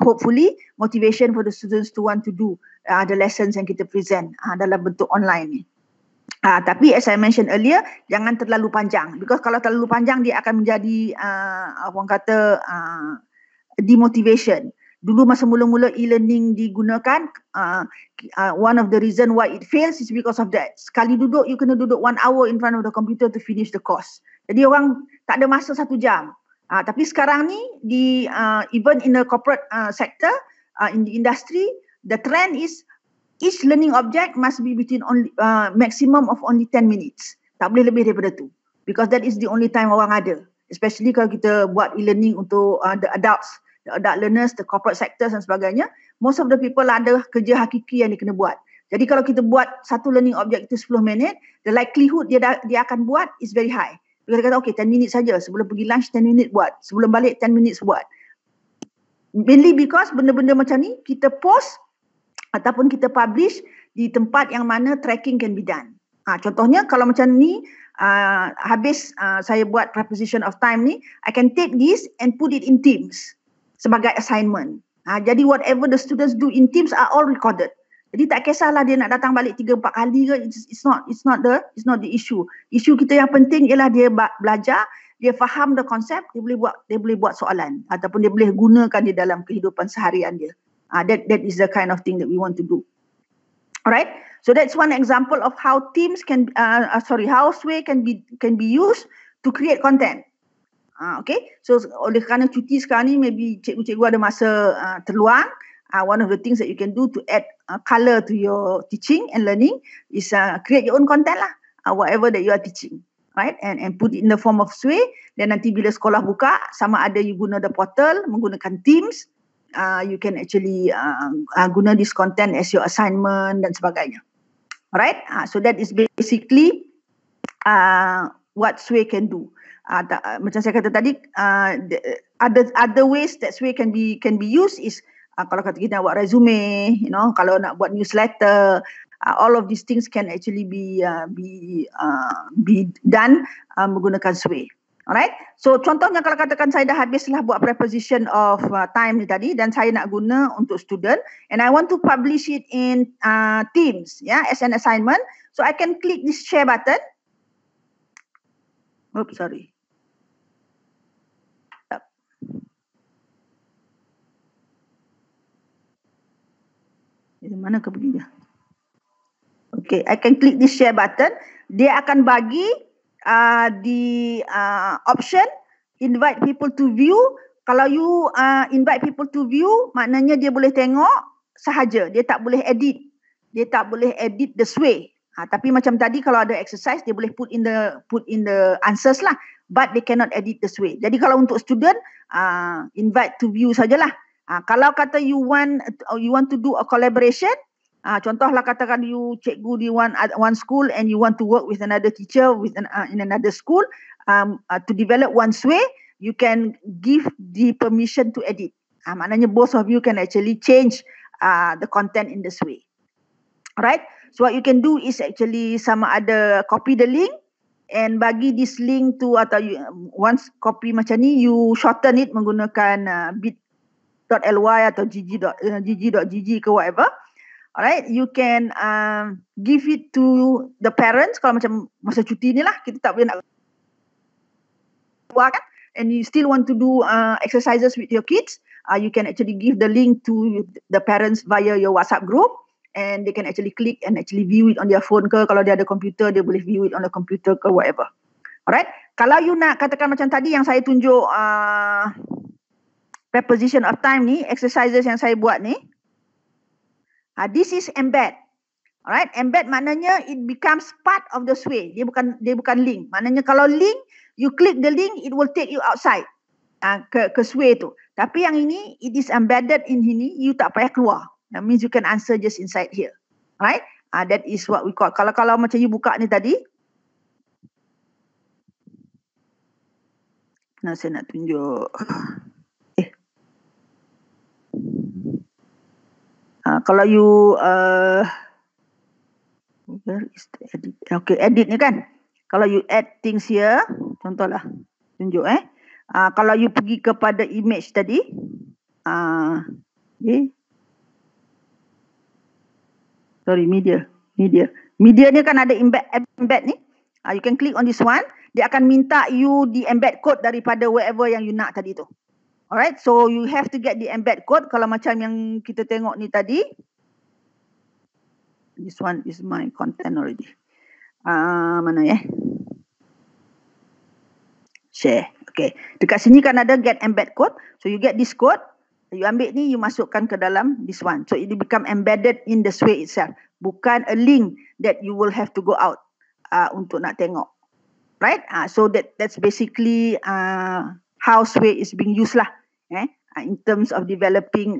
hopefully motivation for the students to want to do the lessons yang kita present dalam bentuk online ni. Tapi as I mentioned earlier, jangan terlalu panjang. Because kalau terlalu panjang, dia akan menjadi orang kata demotivation. Dulu masa mula-mula e-learning digunakan, one of the reason why it fails is because of that. Sekali duduk, you kena duduk 1 hour in front of the computer to finish the course. Jadi orang tak ada masa 1 jam. Tapi sekarang ni, even in the corporate sector, in the industry, the trend is each learning object must be between only maximum of only 10 minutes. Tak boleh lebih daripada tu. Because that is the only time orang ada. Especially kalau kita buat e-learning untuk the adults, the adult learners, the corporate sectors dan sebagainya. Most of the people ada kerja hakiki yang dia kena buat. Jadi kalau kita buat satu learning object itu 10 minit, the likelihood dia akan buat is very high. Kita kata okay 10 minit saja, sebelum pergi lunch 10 minit buat, sebelum balik 10 minutes buat. Mainly because benda-benda macam ni kita post ataupun kita publish di tempat yang mana tracking can be done. Contohnya kalau macam ni, habis saya buat preposition of time ni, I can take this and put it in Teams sebagai assignment. Jadi whatever the students do in Teams are all recorded. Jadi tak kisahlah dia nak datang balik 3-4 kali ke, it's not the issue. Isu kita yang penting ialah dia belajar, dia faham the concept, dia boleh buat soalan ataupun dia boleh gunakan di dalam kehidupan seharian dia. That is the kind of thing that we want to do. Alright, so that's one example of how Teams how Sway can be used to create content. Okay, so oleh kerana cuti sekarang ni, maybe cikgu-cikgu ada masa terluang. One of the things that you can do to add color to your teaching and learning is create your own content lah, whatever that you are teaching, right? And put it in the form of Sway. Dan nanti bila sekolah buka, sama ada you guna the portal, menggunakan Teams, you can actually guna this content as your assignment dan sebagainya. Alright, so that is basically what Sway can do. Macam saya kata tadi, other ways that Sway can be used is kalau kata kita nak buat resume, kalau nak buat newsletter, all of these things can actually be done menggunakan Sway. Alright, so contohnya kalau katakan saya dah habislah buat preposition of time ni tadi dan saya nak guna untuk student and I want to publish it in Teams, as an assignment. So I can click this share button. Oops, sorry. Di mana ke pergi dia? Okay, I can click this share button. Dia akan bagi the option invite people to view. Kalau you invite people to view, maknanya dia boleh tengok sahaja. Dia tak boleh edit. Dia tak boleh edit the Sway. Tapi macam tadi kalau ada exercise dia boleh put in the answers lah, but they cannot edit the sway. Jadi kalau untuk student invite to view sajalah. Kalau kata you want to do a collaboration, contohlah katakan you cikgu di one school and you want to work with another teacher in another school to develop one sway, you can give the permission to edit. Maknanya both of you can actually change the content in the sway. Alright, so what you can do is actually sama ada copy the link and bagi this link to, atau once copy macam ni, you shorten it menggunakan bit.ly atau gg.gg ke whatever. Alright, you can give it to the parents kalau macam masa cuti ni lah, kita tak boleh nak keluar kan, and you still want to do exercises with your kids, you can actually give the link to the parents via your WhatsApp group. And they can actually click and actually view it on their phone ke, kalau dia ada komputer dia boleh view it on the computer ke whatever. Alright, kalau you nak katakan macam tadi yang saya tunjuk preposition of time ni, exercises yang saya buat ni, this is embed. Alright, embed maknanya it becomes part of the sway. Dia bukan link. Maknanya kalau link, you click the link, it will take you outside ke sway tu. Tapi yang ini, it is embedded in sini, you tak payah keluar. That means you can answer just inside here. Right? That is what we call. Kalau macam you buka ni tadi. Nah, saya nak tunjuk. Kalau you where is the edit? Okay, edit ni kan. Kalau you add things here, contohlah tunjuk kalau you pergi kepada image tadi, sorry, media ni kan ada embed ni. You can click on this one. Dia akan minta you di embed code daripada wherever yang you nak tadi tu. Alright, so you have to get the embed code. Kalau macam yang kita tengok ni tadi, this one is my content already. Mana share. Okay, dekat sini kan ada get embed code. So you get this code. You ambil ni, you masukkan ke dalam this one. So it become embedded in the sway itself. Bukan a link that you will have to go out untuk nak tengok. Right? So that's basically how sway is being used lah. In terms of developing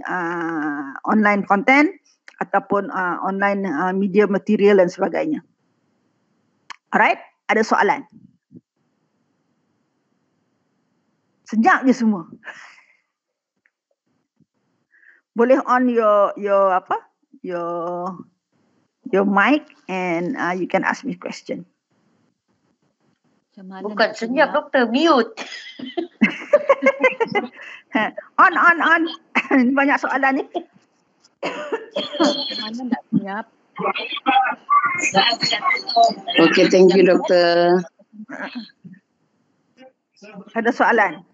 online content ataupun online media material dan sebagainya. Alright? Ada soalan? Senyap je semua. Boleh on your mic and you can ask me question. Bukan senyap doktor, mute. On. Banyak soalan ni. Mana nak senyap? Okay, thank you doktor. Ada soalan?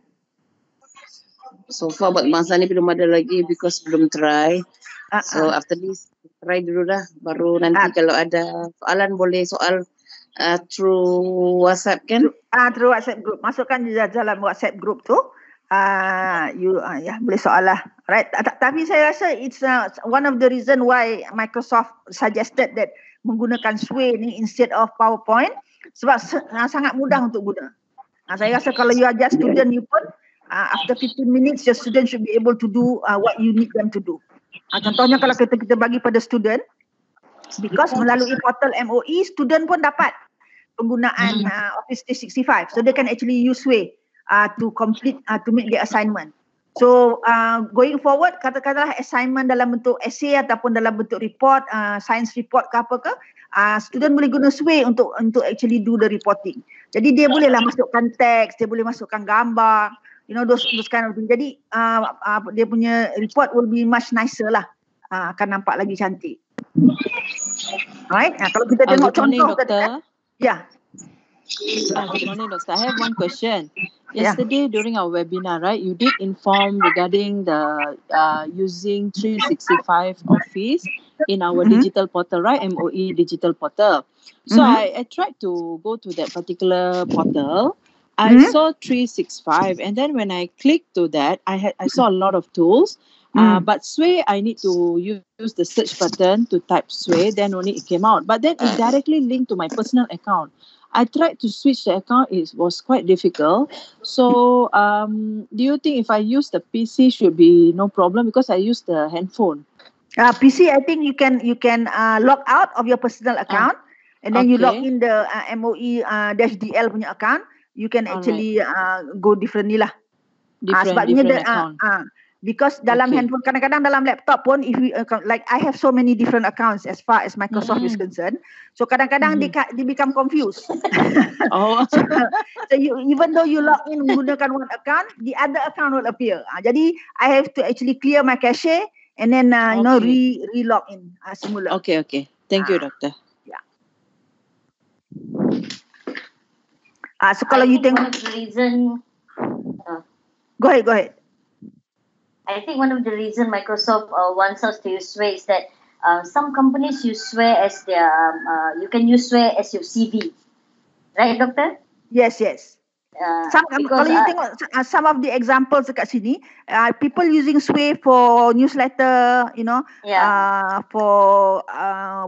So far buat masa ni belum ada lagi because belum try. So after this try dulu dah, baru nanti kalau ada soalan boleh soal through WhatsApp kan? Through WhatsApp group. Masukkan di dalam WhatsApp group tu. Boleh soal lah. Right. Tapi saya rasa it's one of the reason why Microsoft suggested that menggunakan Sway ni instead of PowerPoint, sebab sangat mudah untuk guna. Saya rasa kalau you are just student, you pun after 15 minutes your student should be able to do what you need them to do. Contohnya kalau kita bagi pada student, because melalui portal MOE, student pun dapat penggunaan Office 365. So they can actually use Sway to complete, to make the assignment. So going forward, katakanlah assignment dalam bentuk essay ataupun dalam bentuk report, science report ke apa ke, student boleh guna Sway untuk actually do the reporting. Jadi dia bolehlah masukkan teks, dia boleh masukkan gambar, you know, those kind of thing. Jadi dia punya report will be much nicer lah, akan nampak lagi cantik. Alright, kalau kita tengok contoh tadi, good morning, Doctor. I have one question. Yesterday during our webinar, right, you did inform regarding the using 365 Office in our digital portal, right? MOE digital portal. So I tried to go to that particular portal. I saw 365, and then when I clicked to that, I saw a lot of tools. But Sway, I need to use the search button to type Sway, then only it came out. But then it directly linked to my personal account. I tried to switch the account. It was quite difficult. So do you think if I use the PC should be no problem? Because I use the handphone. PC, I think you can log out of your personal account and then you log Okay. in the MOE-DL punya account. You can actually go differently lah. Sebabnya Different account. because dalam Okay. handphone, kadang-kadang dalam laptop pun, if we like I have so many different accounts as far as Microsoft is concerned, so kadang-kadang they become confused. Oh. So you, even though you log in menggunakan one account, the other account will appear. Jadi I have to actually clear my cache and then re-log in semula. Okay. Thank you, Doctor. So kalau you think tengok, one of the reason, go ahead. I think one of the reason Microsoft wants us to use Sway is that some companies use Sway as their, you can use Sway as your CV. Right, Doctor? Yes. Kalau you tengok some of the examples dekat sini, people using Sway for newsletter, for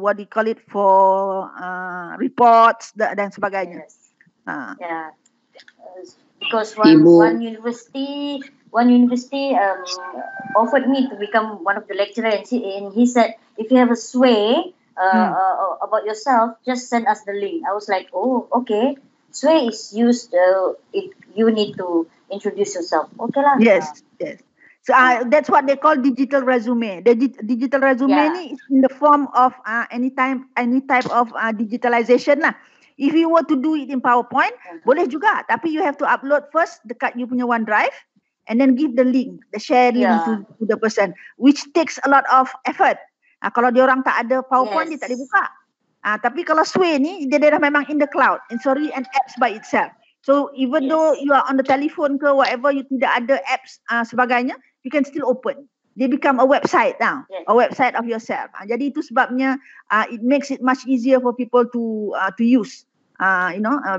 what do you call it, for reports dan sebagainya. Yes. Because one university offered me to become one of the lecturers, and he said, if you have a Sway about yourself, just send us the link. I was like, oh, okay. Sway is used if you need to introduce yourself. Okay lah. Yes. So that's what they call digital resume. The digital resume ni is in the form of any type of digitalization lah. If you were to do it in PowerPoint, boleh juga. Tapi you have to upload first dekat you punya OneDrive and then give the link, the share link to the person, which takes a lot of effort. Kalau dia orang tak ada PowerPoint, dia tak boleh buka. Tapi kalau Sway ni, dia dah memang in the cloud. And sorry, an apps by itself. So even though you are on the telephone ke whatever, you tidak ada apps sebagainya, you can still open. They become a website now, a website of yourself. Jadi itu sebabnya it makes it much easier for people to use,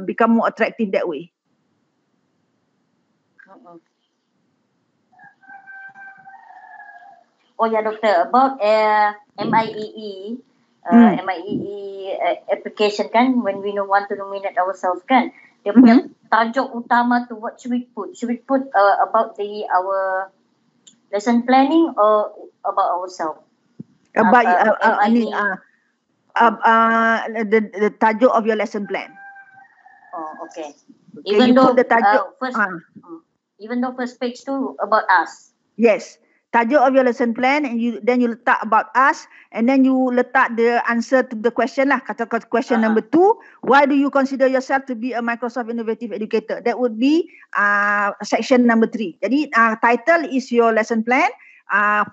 become more attractive that way. Oh yeah, Doctor, about MIEE application kan, when we want to nominate ourselves kan, dia punya tajuk utama tu, what should we put? Should we put about our lesson planning or about ourselves? About the tajuk of your lesson plan. Oh, okay. Even though the tajuk even though first page tu about us. Yes. Tajuk of your lesson plan, and then you letak about us, and then you letak the answer to the question lah. Kata question number 2, why do you consider yourself to be a Microsoft Innovative Educator? That would be section number 3. Jadi title is your lesson plan.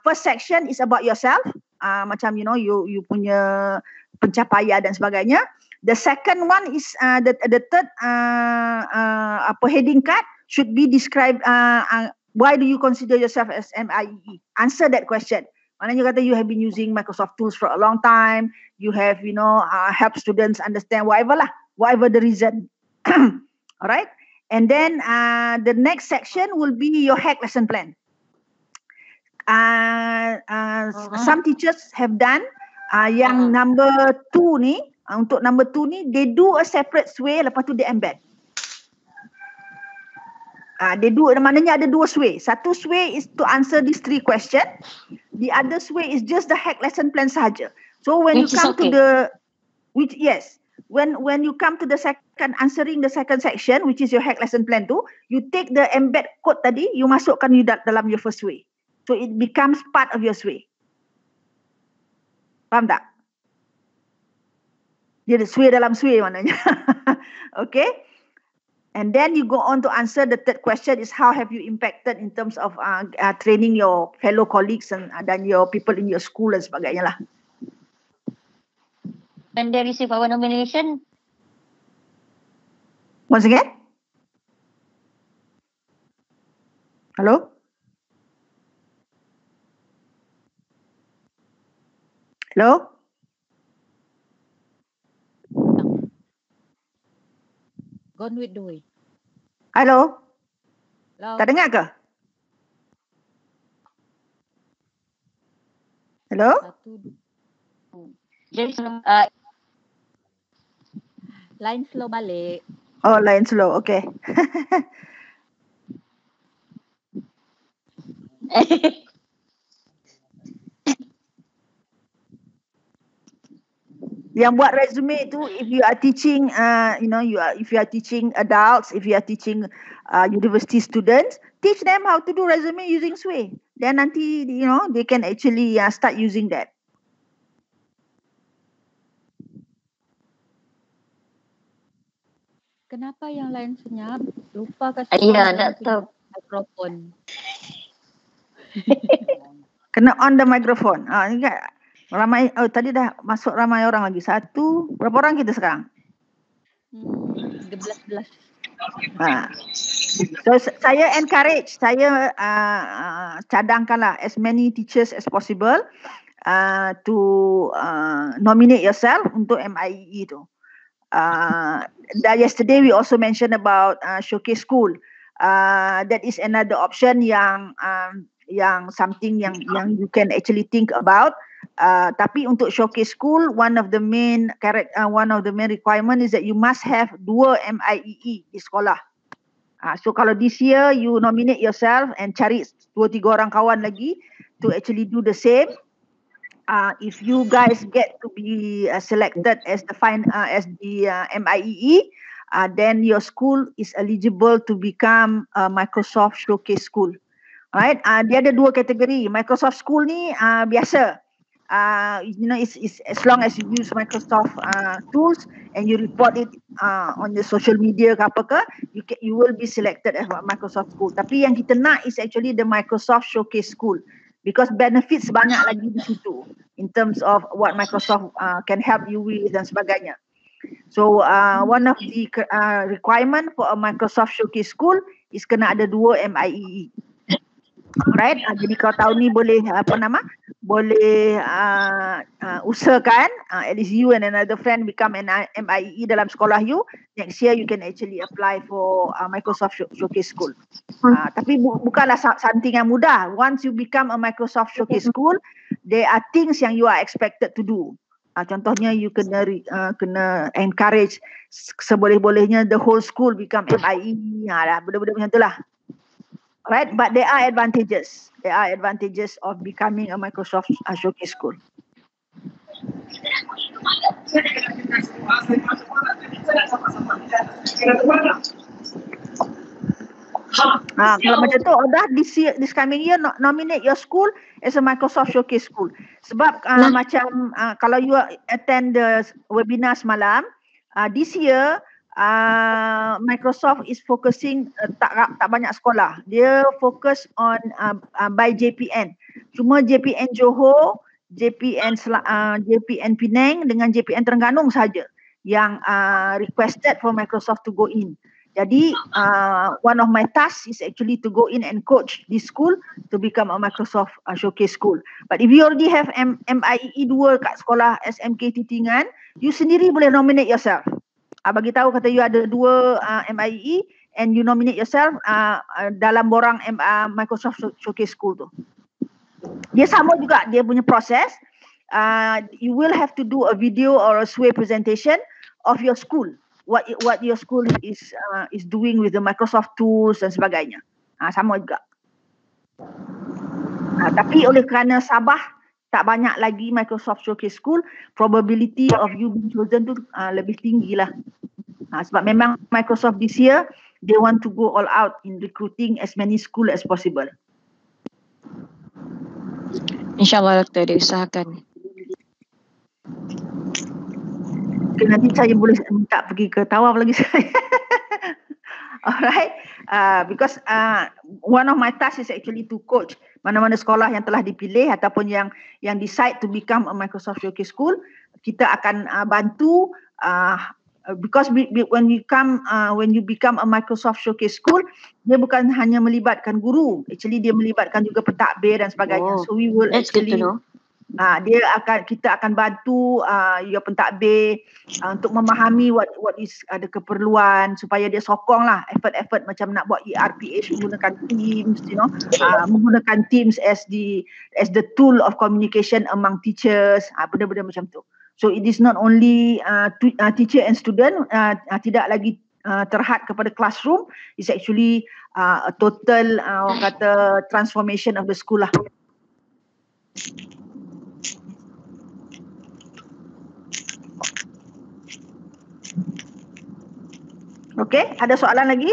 First section is about yourself. Macam you punya pencapaian dan sebagainya. The second one is the third heading card should be described. Why do you consider yourself as MIEE? Answer that question. Maknanya kata you have been using Microsoft tools for a long time. You have, help students understand whatever the reason. All right. And then the next section will be your hack lesson plan. Some teachers have done yang number 2 ni. Untuk number 2 ni, they do a separate Sway, lepas tu they embed. Maknanya ada 2 Sway. Satu Sway is to answer these 3 questions. The other Sway is just the hack lesson plan sahaja. So when you come to the, when you come to the answering the second section, which is your hack lesson plan tu, you take the embed code tadi, you masukkan dalam your first Sway. So it becomes part of your Sway. Faham tak? Dia ada Sway dalam Sway maknanya. Okay. And then you go on to answer the third question is how have you impacted in terms of training your fellow colleagues dan your people in your school dan sebagainya lah. When they receive our nomination. Once again? Hello? Hello? Gone with the way. Hello? Hello? Tak dengar ke? Hello? Just, Line slow balik. Oh, line slow. Okay. Yang buat resume itu, if you are teaching, if you are teaching adults, if you are teaching university students, teach them how to do resume using Sway. Then nanti, they can actually start using that. Kenapa yang lain senyap? Lupa kasih tak tahu. mikrofon. Kena on the microphone. Ini kan ramai. Oh, tadi dah masuk ramai orang lagi. Satu. Berapa orang kita sekarang? 11. So saya encourage, saya cadangkanlah as many teachers as possible to nominate yourself untuk MIEE tu. Yesterday we also mentioned about Showcase School. That is another option yang something yang you can actually think about. Tapi untuk Showcase School, one of the main requirement is that you must have 2 MIEE di sekolah. So kalau this year you nominate yourself and cari 2-3 orang kawan lagi to actually do the same. If you guys get to be selected as the MIEE, then your school is eligible to become a Microsoft Showcase School. Alright, dia ada 2 kategori. Microsoft School ni biasa. It's as long as you use Microsoft tools and you report it on the social media ke apa ke, you will be selected as Microsoft School. Tapi yang kita nak is actually the Microsoft Showcase School, because benefits banyak lagi di situ in terms of what Microsoft can help you with dan sebagainya. So one of the requirement for a Microsoft Showcase School is kena ada 2 MIEE. Alright, jadi kalau tahun ni boleh boleh usahakan at least you and another friend become an MIEE dalam sekolah you. Next year you can actually apply for Microsoft Showcase School. Tapi bukanlah something yang mudah. Once you become a Microsoft Showcase School, there are things yang you are expected to do. Contohnya you kena encourage seboleh-bolehnya the whole school become MIEE. Benda-benda macam itulah. Right, but there are advantages. There are advantages of becoming a Microsoft Showcase School. Kalau macam tu, this coming year nominate your school as a Microsoft Showcase School. Sebab macam kalau you attend the webinar semalam, this year Microsoft is focusing tak banyak sekolah. Dia fokus on by JPN. Cuma JPN Johor, JPN Penang dengan JPN Terengganu sahaja yang requested for Microsoft to go in. Jadi one of my tasks is actually to go in and coach this school to become a Microsoft Showcase School. But if you already have MIEE 2 kat sekolah SMK Titingan, you sendiri boleh nominate yourself. Bagi tahu kata you ada 2 MIEE and you nominate yourself dalam borang Microsoft Showcase School tu. Dia sama juga dia punya proses. You will have to do a video or a Sway presentation of your school. What your school is doing with the Microsoft tools dan sebagainya. Sama juga. Tapi oleh kerana Sabah tak banyak lagi Microsoft Showcase School, probability of you being chosen tu lebih tinggi lah. Sebab memang Microsoft this year, they want to go all out in recruiting as many school as possible. InsyaAllah Doktor, diusahakan. Okay, nanti saya boleh minta pergi ke Tawaf lagi saya. Alright, because one of my tasks is actually to coach mana-mana sekolah yang telah dipilih ataupun yang decide to become a Microsoft Showcase School. Kita akan bantu because when you become a Microsoft Showcase School, dia bukan hanya melibatkan guru, actually dia melibatkan juga pentadbir dan sebagainya. So we will actually Kita akan bantu your pentadbir untuk memahami what is ada keperluan supaya dia sokong lah effort macam nak buat ERPH menggunakan Teams, menggunakan Teams as the tool of communication among teachers, benda-benda macam tu. So it is not only teacher and student, tidak lagi terhad kepada classroom. It's actually a total orang kata transformation of the school lah. Okay, ada soalan lagi?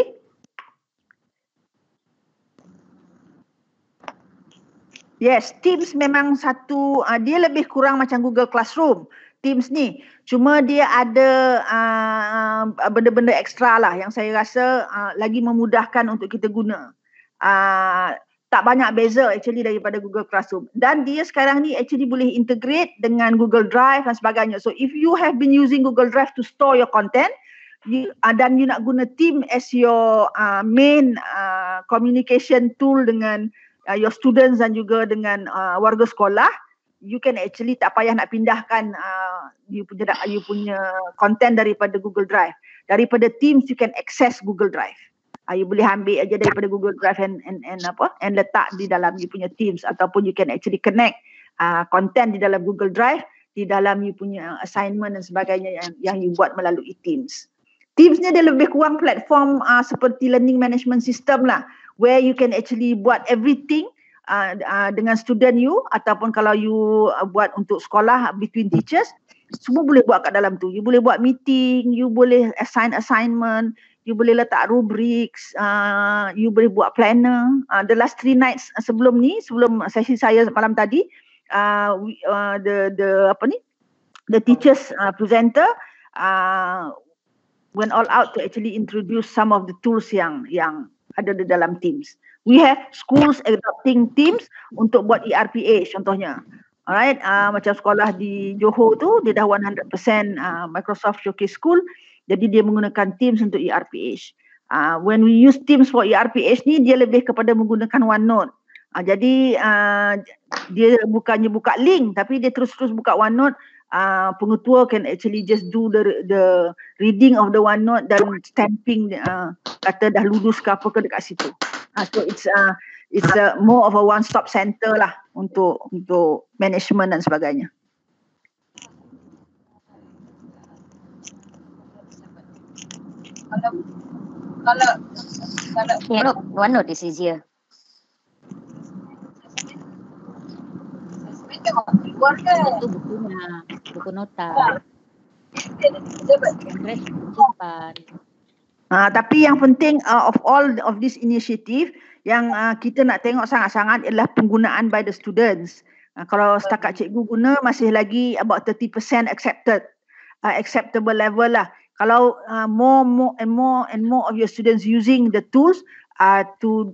Yes, Teams memang satu, dia lebih kurang macam Google Classroom. Teams ni, cuma dia ada benda-benda ekstra lah yang saya rasa lagi memudahkan untuk kita guna. Tak banyak beza actually daripada Google Classroom. Dan dia sekarang ni actually boleh integrate dengan Google Drive dan sebagainya. So if you have been using Google Drive to store your content, dan you nak guna Team as your main communication tool dengan your students dan juga dengan warga sekolah, you can actually tak payah nak pindahkan you punya content daripada Google Drive. Daripada Teams you can access Google Drive. You boleh ambil aja daripada Google Drive and letak di dalam you punya Teams, ataupun you can actually connect content di dalam Google Drive di dalam you punya assignment dan sebagainya yang you buat melalui Teams. Teams ni dia lebih kurang platform seperti learning management system lah, where you can actually buat everything dengan student you, ataupun kalau you buat untuk sekolah between teachers, semua boleh buat kat dalam tu. You boleh buat meeting, you boleh assign assignment, you boleh letak rubrics, you boleh buat planner. The last 3 nights sebelum sesi saya malam tadi, the teachers presenter went all out to actually introduce some of the tools yang ada di dalam Teams. We have schools adopting Teams untuk buat ERPH contohnya. Alright, macam sekolah di Johor tu dia dah 100% Microsoft Showcase School, jadi dia menggunakan Teams untuk ERPH. When we use Teams for ERPH ni, dia lebih kepada menggunakan OneNote. Jadi dia bukannya buka link, tapi dia terus-terus buka OneNote. Pengetua can actually just do the reading of the OneNote dan stamping kata dah lulus ke apa ke dekat situ. So it's more of a one stop center lah untuk management dan sebagainya. Kalau OneNote is easier. Itu bukunya, buku nota. Simpan. Tapi yang penting of all of this initiative yang kita nak tengok sangat-sangat ialah penggunaan by the students. Kalau setakat cikgu guna masih lagi about 30% acceptable level lah. Kalau more of your students using the tools to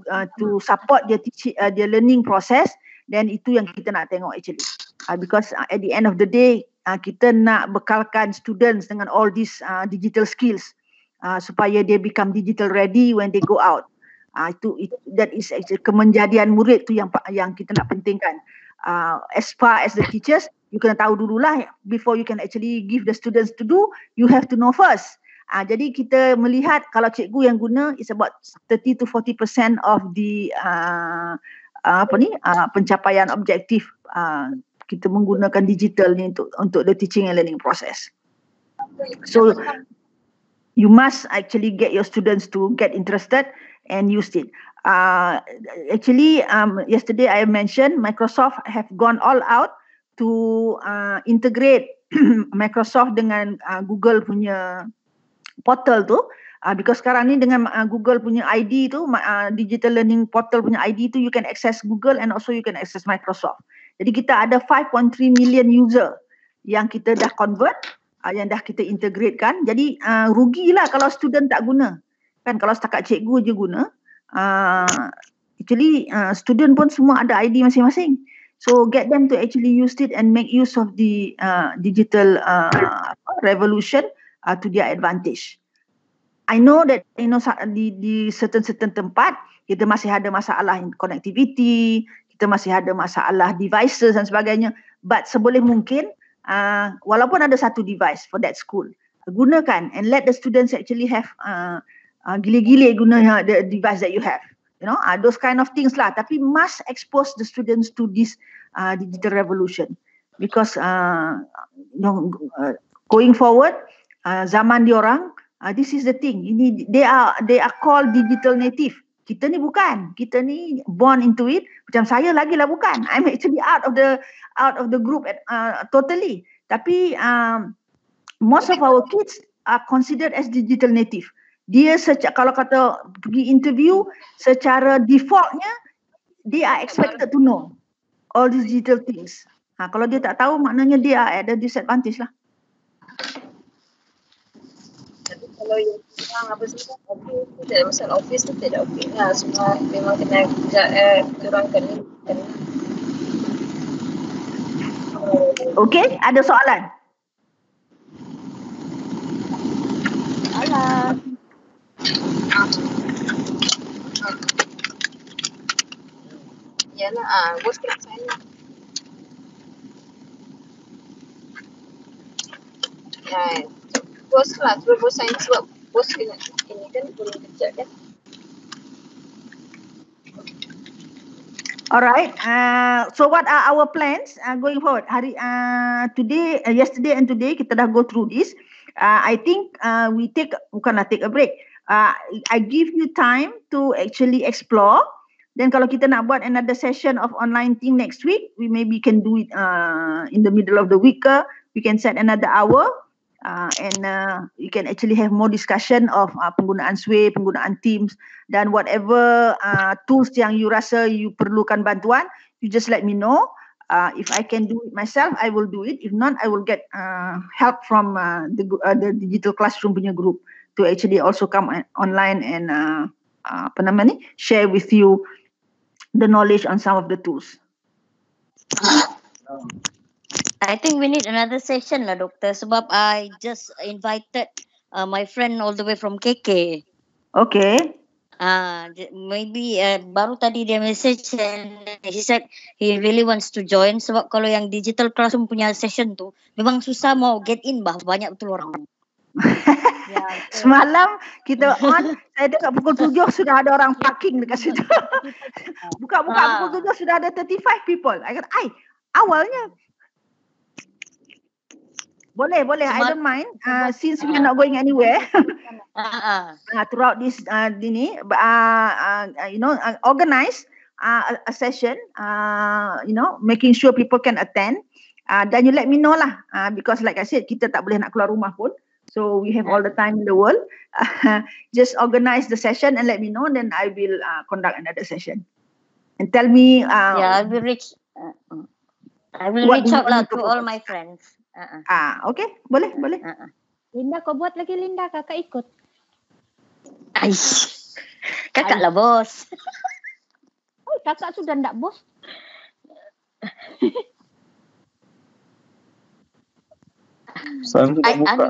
support their learning process, then itu yang kita nak tengok actually. Because at the end of the day, kita nak bekalkan students dengan all these digital skills supaya dia become digital ready when they go out. That is actually kemenjadian murid tu yang kita nak pentingkan. As far as the teachers, you kena tahu dululah before you can actually give the students to do, you have to know first. Jadi kita melihat kalau cikgu yang guna is about 30 to 40% of the pencapaian objektif kita menggunakan digital ni untuk the teaching and learning process. So you must actually get your students to get interested and use it. Actually, yesterday I mentioned Microsoft have gone all out to integrate Microsoft dengan Google punya portal tu. Because sekarang ni dengan Google punya ID tu, digital learning portal punya ID tu, you can access Google and also you can access Microsoft. Jadi kita ada 5.3 million user yang kita dah convert, yang dah kita integratekan. Jadi rugilah kalau student tak guna. Kan kalau setakat cikgu je guna, actually student pun semua ada ID masing-masing. So get them to actually use it and make use of the digital revolution to their advantage. I know that di certain tempat kita masih ada masalah connectivity, kita masih ada masalah devices dan sebagainya. But seboleh mungkin, walaupun ada satu device for that school, gunakan and let the students actually have gile-gile guna the device that you have. Those kind of things lah. Tapi must expose the students to this digital revolution, because going forward, zaman diorang, this is the thing. They are called digital native. Kita ni bukan. Kita ni born into it. Macam saya lagi lah bukan. I'm actually out of the group totally. Tapi most of our kids are considered as digital native. Dia kalau kata pergi interview, secara defaultnya they are expected to know all these digital things. Kalau dia tak tahu, maknanya dia ada disadvantage lah. Kalau yang kurang apa semua, tidak masalah office tu tidak okey lah. Semua memang kena kurangkan ni. Okey, ada soalan? Yalah, bos kena saya. Bos lah, sebab bos saya sebab bos kena ini kan boleh kerja kan. Alright. So what are our plans going forward? Yesterday and today kita dah go through this. I think we take a break. I give you time to actually explore. Then kalau kita nak buat another session of online thing next week, we maybe can do it in the middle of the week. We can set another hour. And you can actually have more discussion of penggunaan Sway, penggunaan Teams, dan whatever tools yang you rasa you perlukan bantuan, you just let me know. If I can do it myself, I will do it. If not, I will get help from the digital classroom punya group to actually also come online and share with you the knowledge on some of the tools. I think we need another session lah, Doktor. Sebab I just invited my friend all the way from KK. Okay. Maybe baru tadi dia message and he said he really wants to join. Sebab kalau yang digital classroom punya session tu memang susah mau get in bah. Banyak betul orang. Semalam kita on, saya tengok pukul 7 sudah ada orang parking dekat situ. Buka pukul 7 sudah ada 35 people. I kata, awalnya boleh, I don't mind. Since we are not going anywhere throughout this organize a session, making sure people can attend. Then you let me know lah, because like I said, kita tak boleh nak keluar rumah pun. So we have all the time in the world. Just organize the session and let me know. Then I will conduct another session. And tell me. I will reach out lah to all my friends. Okay, boleh. Linda, kau buat lagi Linda, kakak ikut. Kakak lah bos. Kakak sudah ndak bos.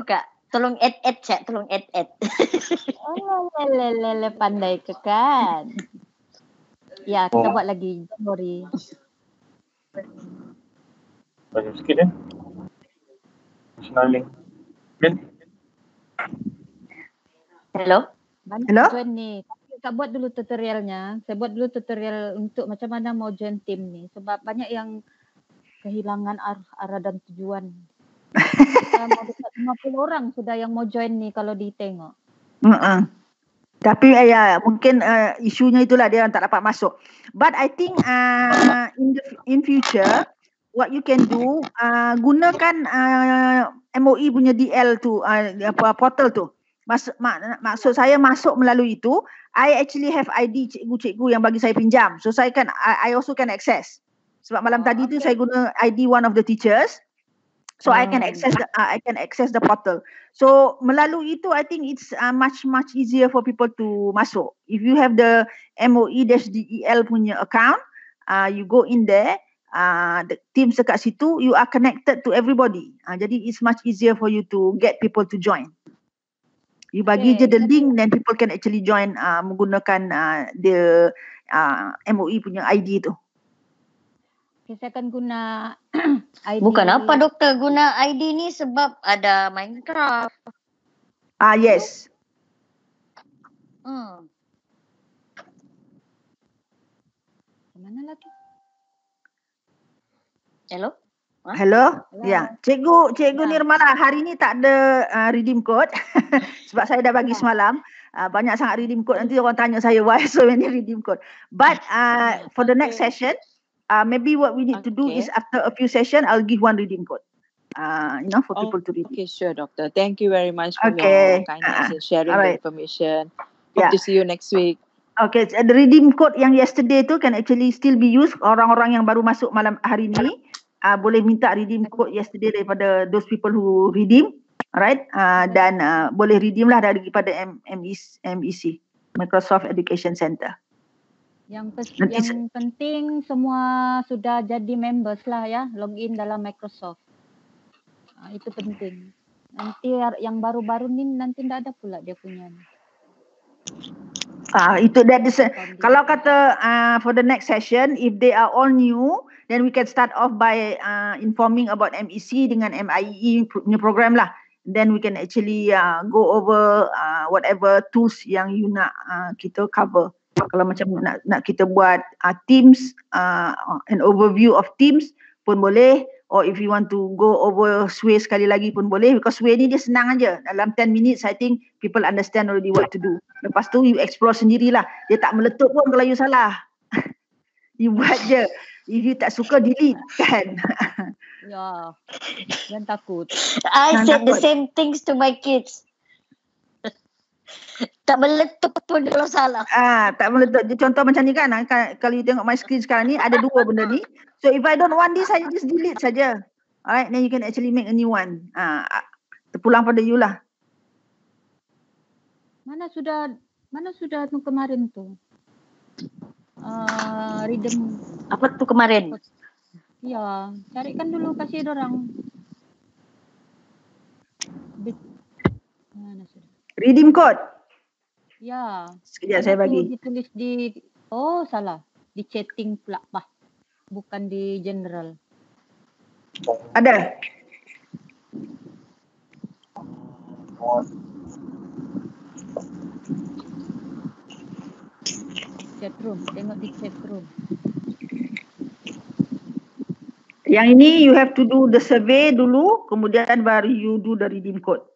Kak, tolong add chat, tolong add. Lele pandai ke kan. Ya, kita buat lagi, sorry. Banyak sikit ya. National link. Hello? Hello? Join ni. Kak buat dulu tutorialnya. Saya buat dulu tutorial untuk macam mana mau join team ni. Sebab banyak yang kehilangan arah dan tujuan. Mau dekat 50 orang sudah yang mau join ni kalau ditengok. Tapi mungkin isunya itulah dia orang tak dapat masuk. But I think in future, what you can do, gunakan MOE punya DL tu, portal tu. Maksud saya masuk melalui itu, I actually have ID cikgu-cikgu yang bagi saya pinjam. So saya kan, I also can access. Sebab malam tadi tu saya guna ID one of the teachers. So I can access the portal. So melalui itu, I think it's much easier for people to masuk. If you have the MOE-DEL punya account, you go in there. The teams dekat situ, you are connected to everybody. Jadi it's much easier for you to get people to join. You bagi je the link, then people can actually join menggunakan the MOE punya ID tu. Okay, saya akan guna ID. Bukan apa doktor guna ID ni sebab ada Minecraft. Yes. Mana lagi? Hello? Hello? Ya, Cikgu Nirmala, hari ni tak ada redeem code sebab saya dah bagi semalam. Banyak sangat redeem code. Nanti orang tanya saya why so many redeem code. But for the next session, maybe what we need to do is after a few session, I'll give one redeem code. For people to read. Okay, sure, doctor. Thank you very much for your kindness and sharing the information. Hope to see you next week. Okay, the redeem code yang yesterday tu can actually still be used. Orang-orang yang baru masuk malam hari ni boleh minta redeem code yesterday daripada those people who redeem. Alright, dan boleh redeem lah daripada MEC, Microsoft Education Center. Yang penting semua sudah jadi members lah ya, login dalam Microsoft. Itu penting. Nanti yang baru-baru ni nanti tidak ada pula dia punya. Kalau kata for the next session, if they are all new, then we can start off by informing about MEC dengan MIE punya program lah. Then we can actually go over whatever tools yang you nak kita cover. Kalau macam nak kita buat Teams, an overview of Teams pun boleh. Or if you want to go over Sway sekali lagi pun boleh. Because Sway ni dia senang aja. Dalam 10 minutes, I think people understand already what to do. Lepas tu, you explore sendirilah. Dia tak meletup pun kalau you salah. You buat je. If you tak suka, delete kan. Ya, jangan takut. I said the same things to my kids. Tak meletup pun kalau salah. Tak meletup. Contoh macam ni kan, kalau you tengok my screen sekarang ni, ada dua benda ni. So if I don't want this, I just delete saja. Alright, then you can actually make a new one. Terpulang pada you lah. Mana sudah tu kemarin tu? Redeem. Apa tu kemarin? Ya, carikan dulu kasih dorang. Mana sudah? Redeem code. Ya. Sekejap saya bagi. Ditulis salah. Di chatting pula bah. Bukan di general. Ada. Chat room. Tengok di chat room. Yang ini you have to do the survey dulu, kemudian baru you do the redeem code.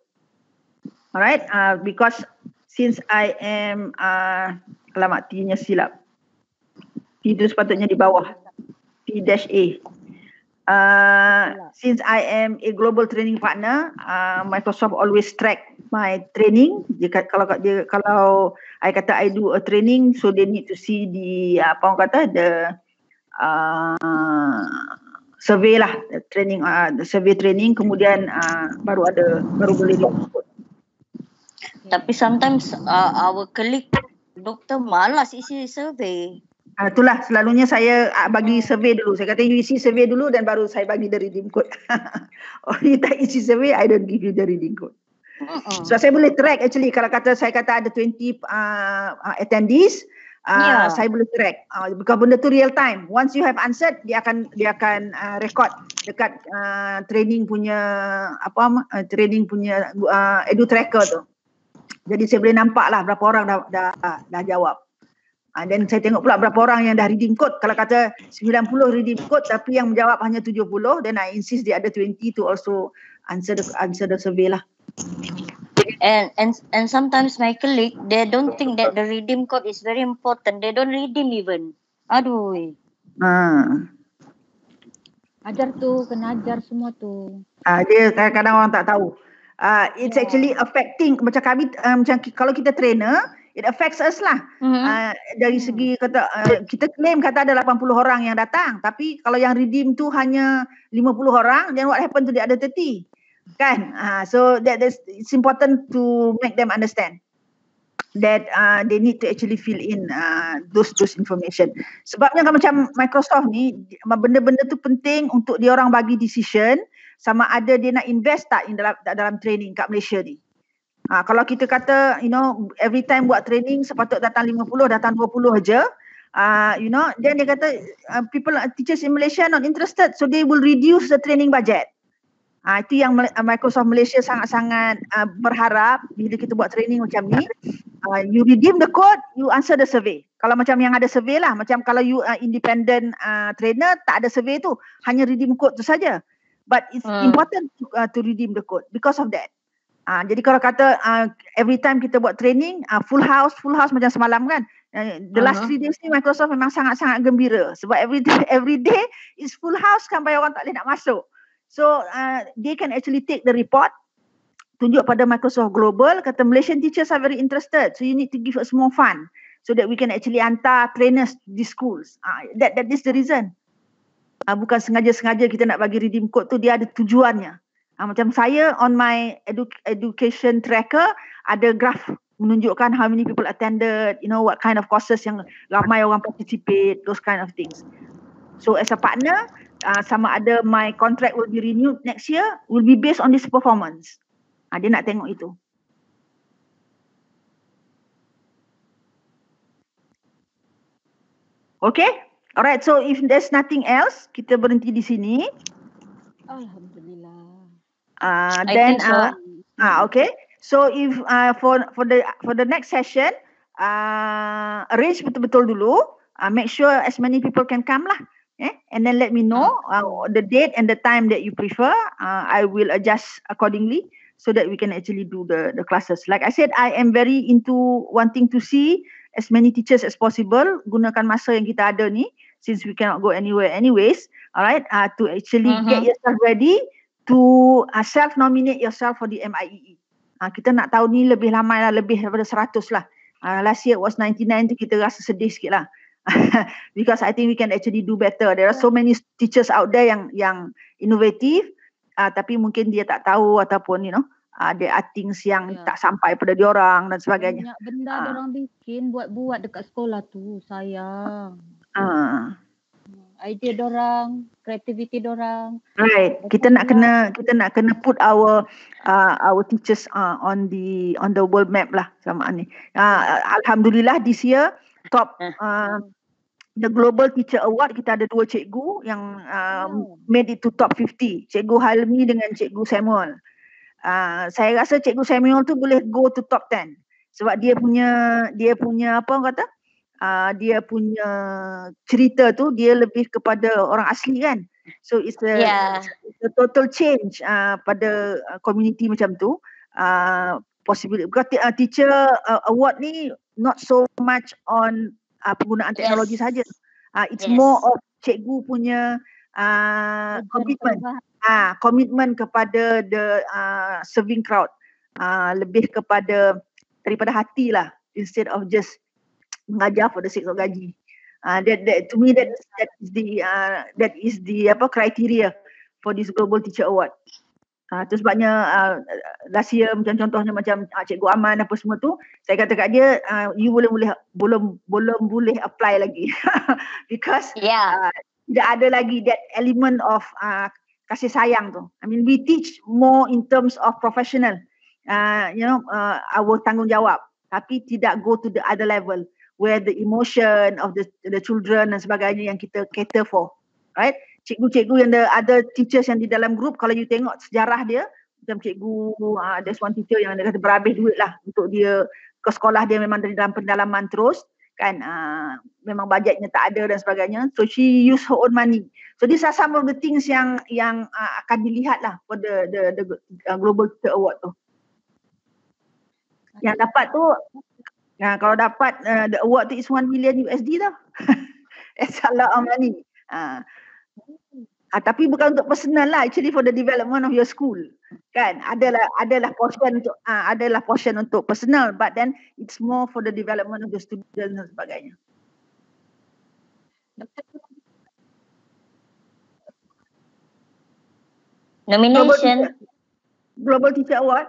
Alright, because since I am alamat T-nya silap. T itu sepatutnya di bawah. T-A. Since I am a global training partner, Microsoft always track my training. Kalau I kata I do a training, so they need to see the survey lah, training, survey training, kemudian baru boleh ikut. Tapi sometimes our colleague doktor malas isi survey. Itulah selalunya saya bagi survey dulu. Saya kata you isi survey dulu dan baru saya bagi the redeem code. Oh, you tak isi survey, I don't give you the redeem code. So saya boleh track actually. Kalau saya kata ada 20 attendees, saya boleh track. Because benda tu real time. Once you have answered, dia akan record dekat training punya edu tracker tu. Jadi saya boleh nampak lah berapa orang dah jawab. Dan saya tengok pula berapa orang yang dah redeem code. Kalau kata 90 redeem code tapi yang menjawab hanya 70, then I insist dia ada 20 to also answer the survey lah. And sometimes my colleague, they don't think that the redeem code is very important. They don't redeem even. Aduh. Ajar tu, kena ajar semua tu. Dia kadang-kadang orang tak tahu. It's actually affecting, macam kami, macam kalau kita trainer, it affects us lah. Dari segi kata, kita claim kata ada 80 orang yang datang, tapi kalau yang redeem tu hanya 50 orang, then what happen to the other 30? Kan? So it's important to make them understand that they need to actually fill in those information. Sebabnya kalau macam Microsoft ni, benda-benda tu penting untuk dia orang bagi decision sama ada dia nak invest tak dalam training kat Malaysia ni. Kalau kita kata, every time buat training sepatut datang 50, datang 20 aja, then dia kata teachers in Malaysia not interested, so they will reduce the training budget. Itu yang Microsoft Malaysia sangat-sangat berharap bila kita buat training macam ni. You redeem the code, you answer the survey. Kalau macam yang ada survey lah, macam kalau you independent trainer, tak ada survey tu, hanya redeem code tu saja. But it's important to redeem the code because of that. Jadi kalau kata every time kita buat training, full house macam semalam kan. The last 3 days ni Microsoft memang sangat-sangat gembira sebab every day is full house sampai orang tak boleh nak masuk. So they can actually take the report, tunjuk pada Microsoft Global, kata Malaysian teachers are very interested, so you need to give us more fund so that we can actually hantar trainers to the schools. That is the reason. Bukan sengaja-sengaja kita nak bagi redeem code tu, dia ada tujuannya. Macam saya on my education tracker ada graph menunjukkan how many people attended, what kind of courses yang ramai orang participate, those kind of things. So as a partner, sama ada my contract will be renewed next year, will be based on this performance. Dia nak tengok itu. Okay? Alright, so if there's nothing else, kita berhenti di sini. Alhamdulillah. Then okay. So if for the next session, arrange betul-betul dulu. Make sure as many people can come lah. And then let me know the date and the time that you prefer. I will adjust accordingly so that we can actually do the classes. Like I said, I am very into wanting to see as many teachers as possible. Gunakan masa yang kita ada ni, since we cannot go anywhere anyways. Alright, to actually get yourself ready to self-nominate yourself for the MIEE. Kita nak tahu ni lebih lama lah, lebih daripada 100 lah. Last year was 99 tu kita rasa sedih sikit lah. Because I think we can actually do better. There are so many teachers out there yang inovatif, tapi mungkin dia tak tahu ataupun there are things yang tak sampai pada diorang dan sebagainya. Banyak benda diorang bikin buat dekat sekolah tu, sayang. Idea dorang, creativity dorang. Right. Kita nak kena put our teachers on the world map lah sama ni. Alhamdulillah this year top the Global Teacher Award kita ada 2 cikgu yang made it to top 50. Cikgu Halmi dengan Cikgu Samuel. Saya rasa Cikgu Samuel tu boleh go to top 10 sebab dia punya apa orang kata? Dia punya cerita tu dia lebih kepada orang asli kan. So it's a total change pada community macam tu. Possibly because teacher award ni not so much on penggunaan teknologi saja. It's more of cikgu punya komitmen kepada the serving crowd. Lebih kepada daripada hati lah, instead of just mengajar for the sake of gaji. That to me that is the criteria for this Global Teacher Award. Tu sebabnya last year macam contohnya macam Cikgu Aman apa semua tu, saya kata kat dia you belum boleh apply lagi because tidak ada lagi that element of kasih sayang tu. I mean we teach more in terms of professional, our tanggungjawab, tapi tidak go to the other level where the emotion of the children dan sebagainya yang kita cater for, right? Cikgu-cikgu yang the other teachers yang di dalam group, kalau you tengok sejarah dia, macam cikgu, there's one teacher yang dia kata berhabis duit lah untuk dia ke sekolah dia memang dari dalam pendalaman terus, kan, memang budgetnya tak ada dan sebagainya, so she use her own money. So these are some of the things yang akan dilihat lah for the Global Teacher Award tu. Yang dapat tu, kalau dapat the award tu is $1 million tau. It's a lot of money. Tapi bukan untuk personal lah, actually for the development of your school, kan. Adalah portion untuk personal, but then it's more for the development of the students dan sebagainya. Nomination Global Teacher Award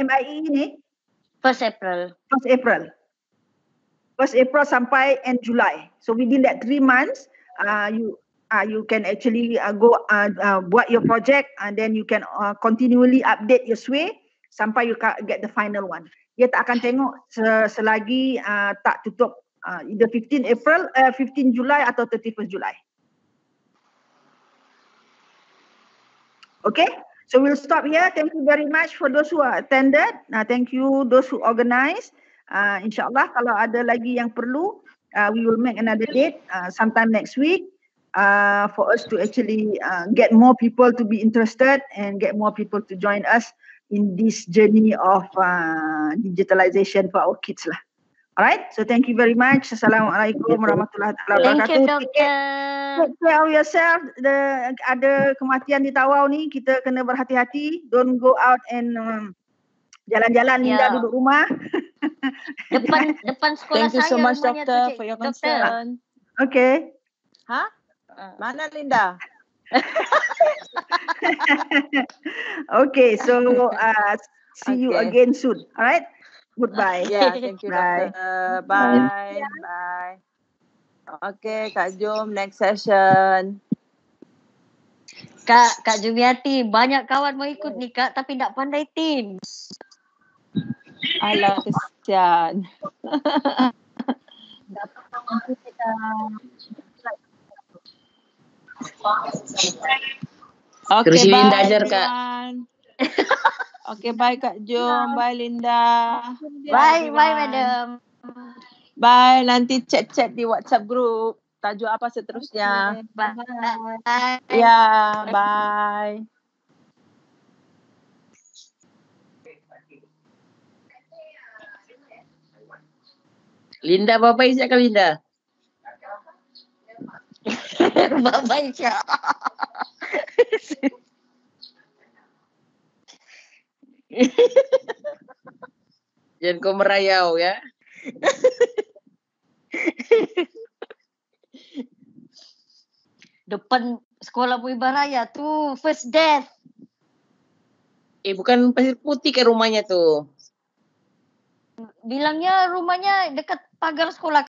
MIE ni 1 April. 1 April sampai end July. So within that 3 months, you can actually go buat your project, and then you can continually update your SWAY sampai you get the final one. dia tak akan tengok selagi tak tutup either 15 Julai atau 31 Julai. Okay, so we'll stop here. Thank you very much for those who attended. Thank you those who organised. InsyaAllah kalau ada lagi yang perlu, we will make another date sometime next week for us to actually get more people to be interested and get more people to join us in this journey of digitalization for our kids lah. Alright, so thank you very much. Assalamualaikum warahmatullahi wabarakatuh. Thank you, Doktor. Take care of yourself. Ada kematian di Tawau ni, kita kena berhati-hati. Don't go out and jalan-jalan. Linda duduk rumah. Depan sekolah saya. Thank you so much, rumahnya Doktor, tu, for your Doktor. concern. Okay. Ha? Mana Linda? Okay, so see you again soon. Alright? Goodbye. Yeah, thank you, Bye. Doctor. Bye. Bye. Okay, Kak Jom, next session. Kak Jumiati, banyak kawan mau ikut nih Kak, tapi tak pandai Teams. Alah, kesian. Okay, Kursi bye Linda ajar, Kak. everyone. Okay, bye Kak Jom. Bye Linda. Bye, everyone. madam. Bye, nanti chat-chat di WhatsApp group. Tajuk apa seterusnya. Bye. Ya, bye. Linda, bye-bye sekali Linda. Bye-bye, Kak. Jangan kau merayau ya. Depan sekolah Muibah Raya tu, first death. Bukan Pasir Putih ke rumahnya tuh. Bilangnya rumahnya dekat pagar sekolah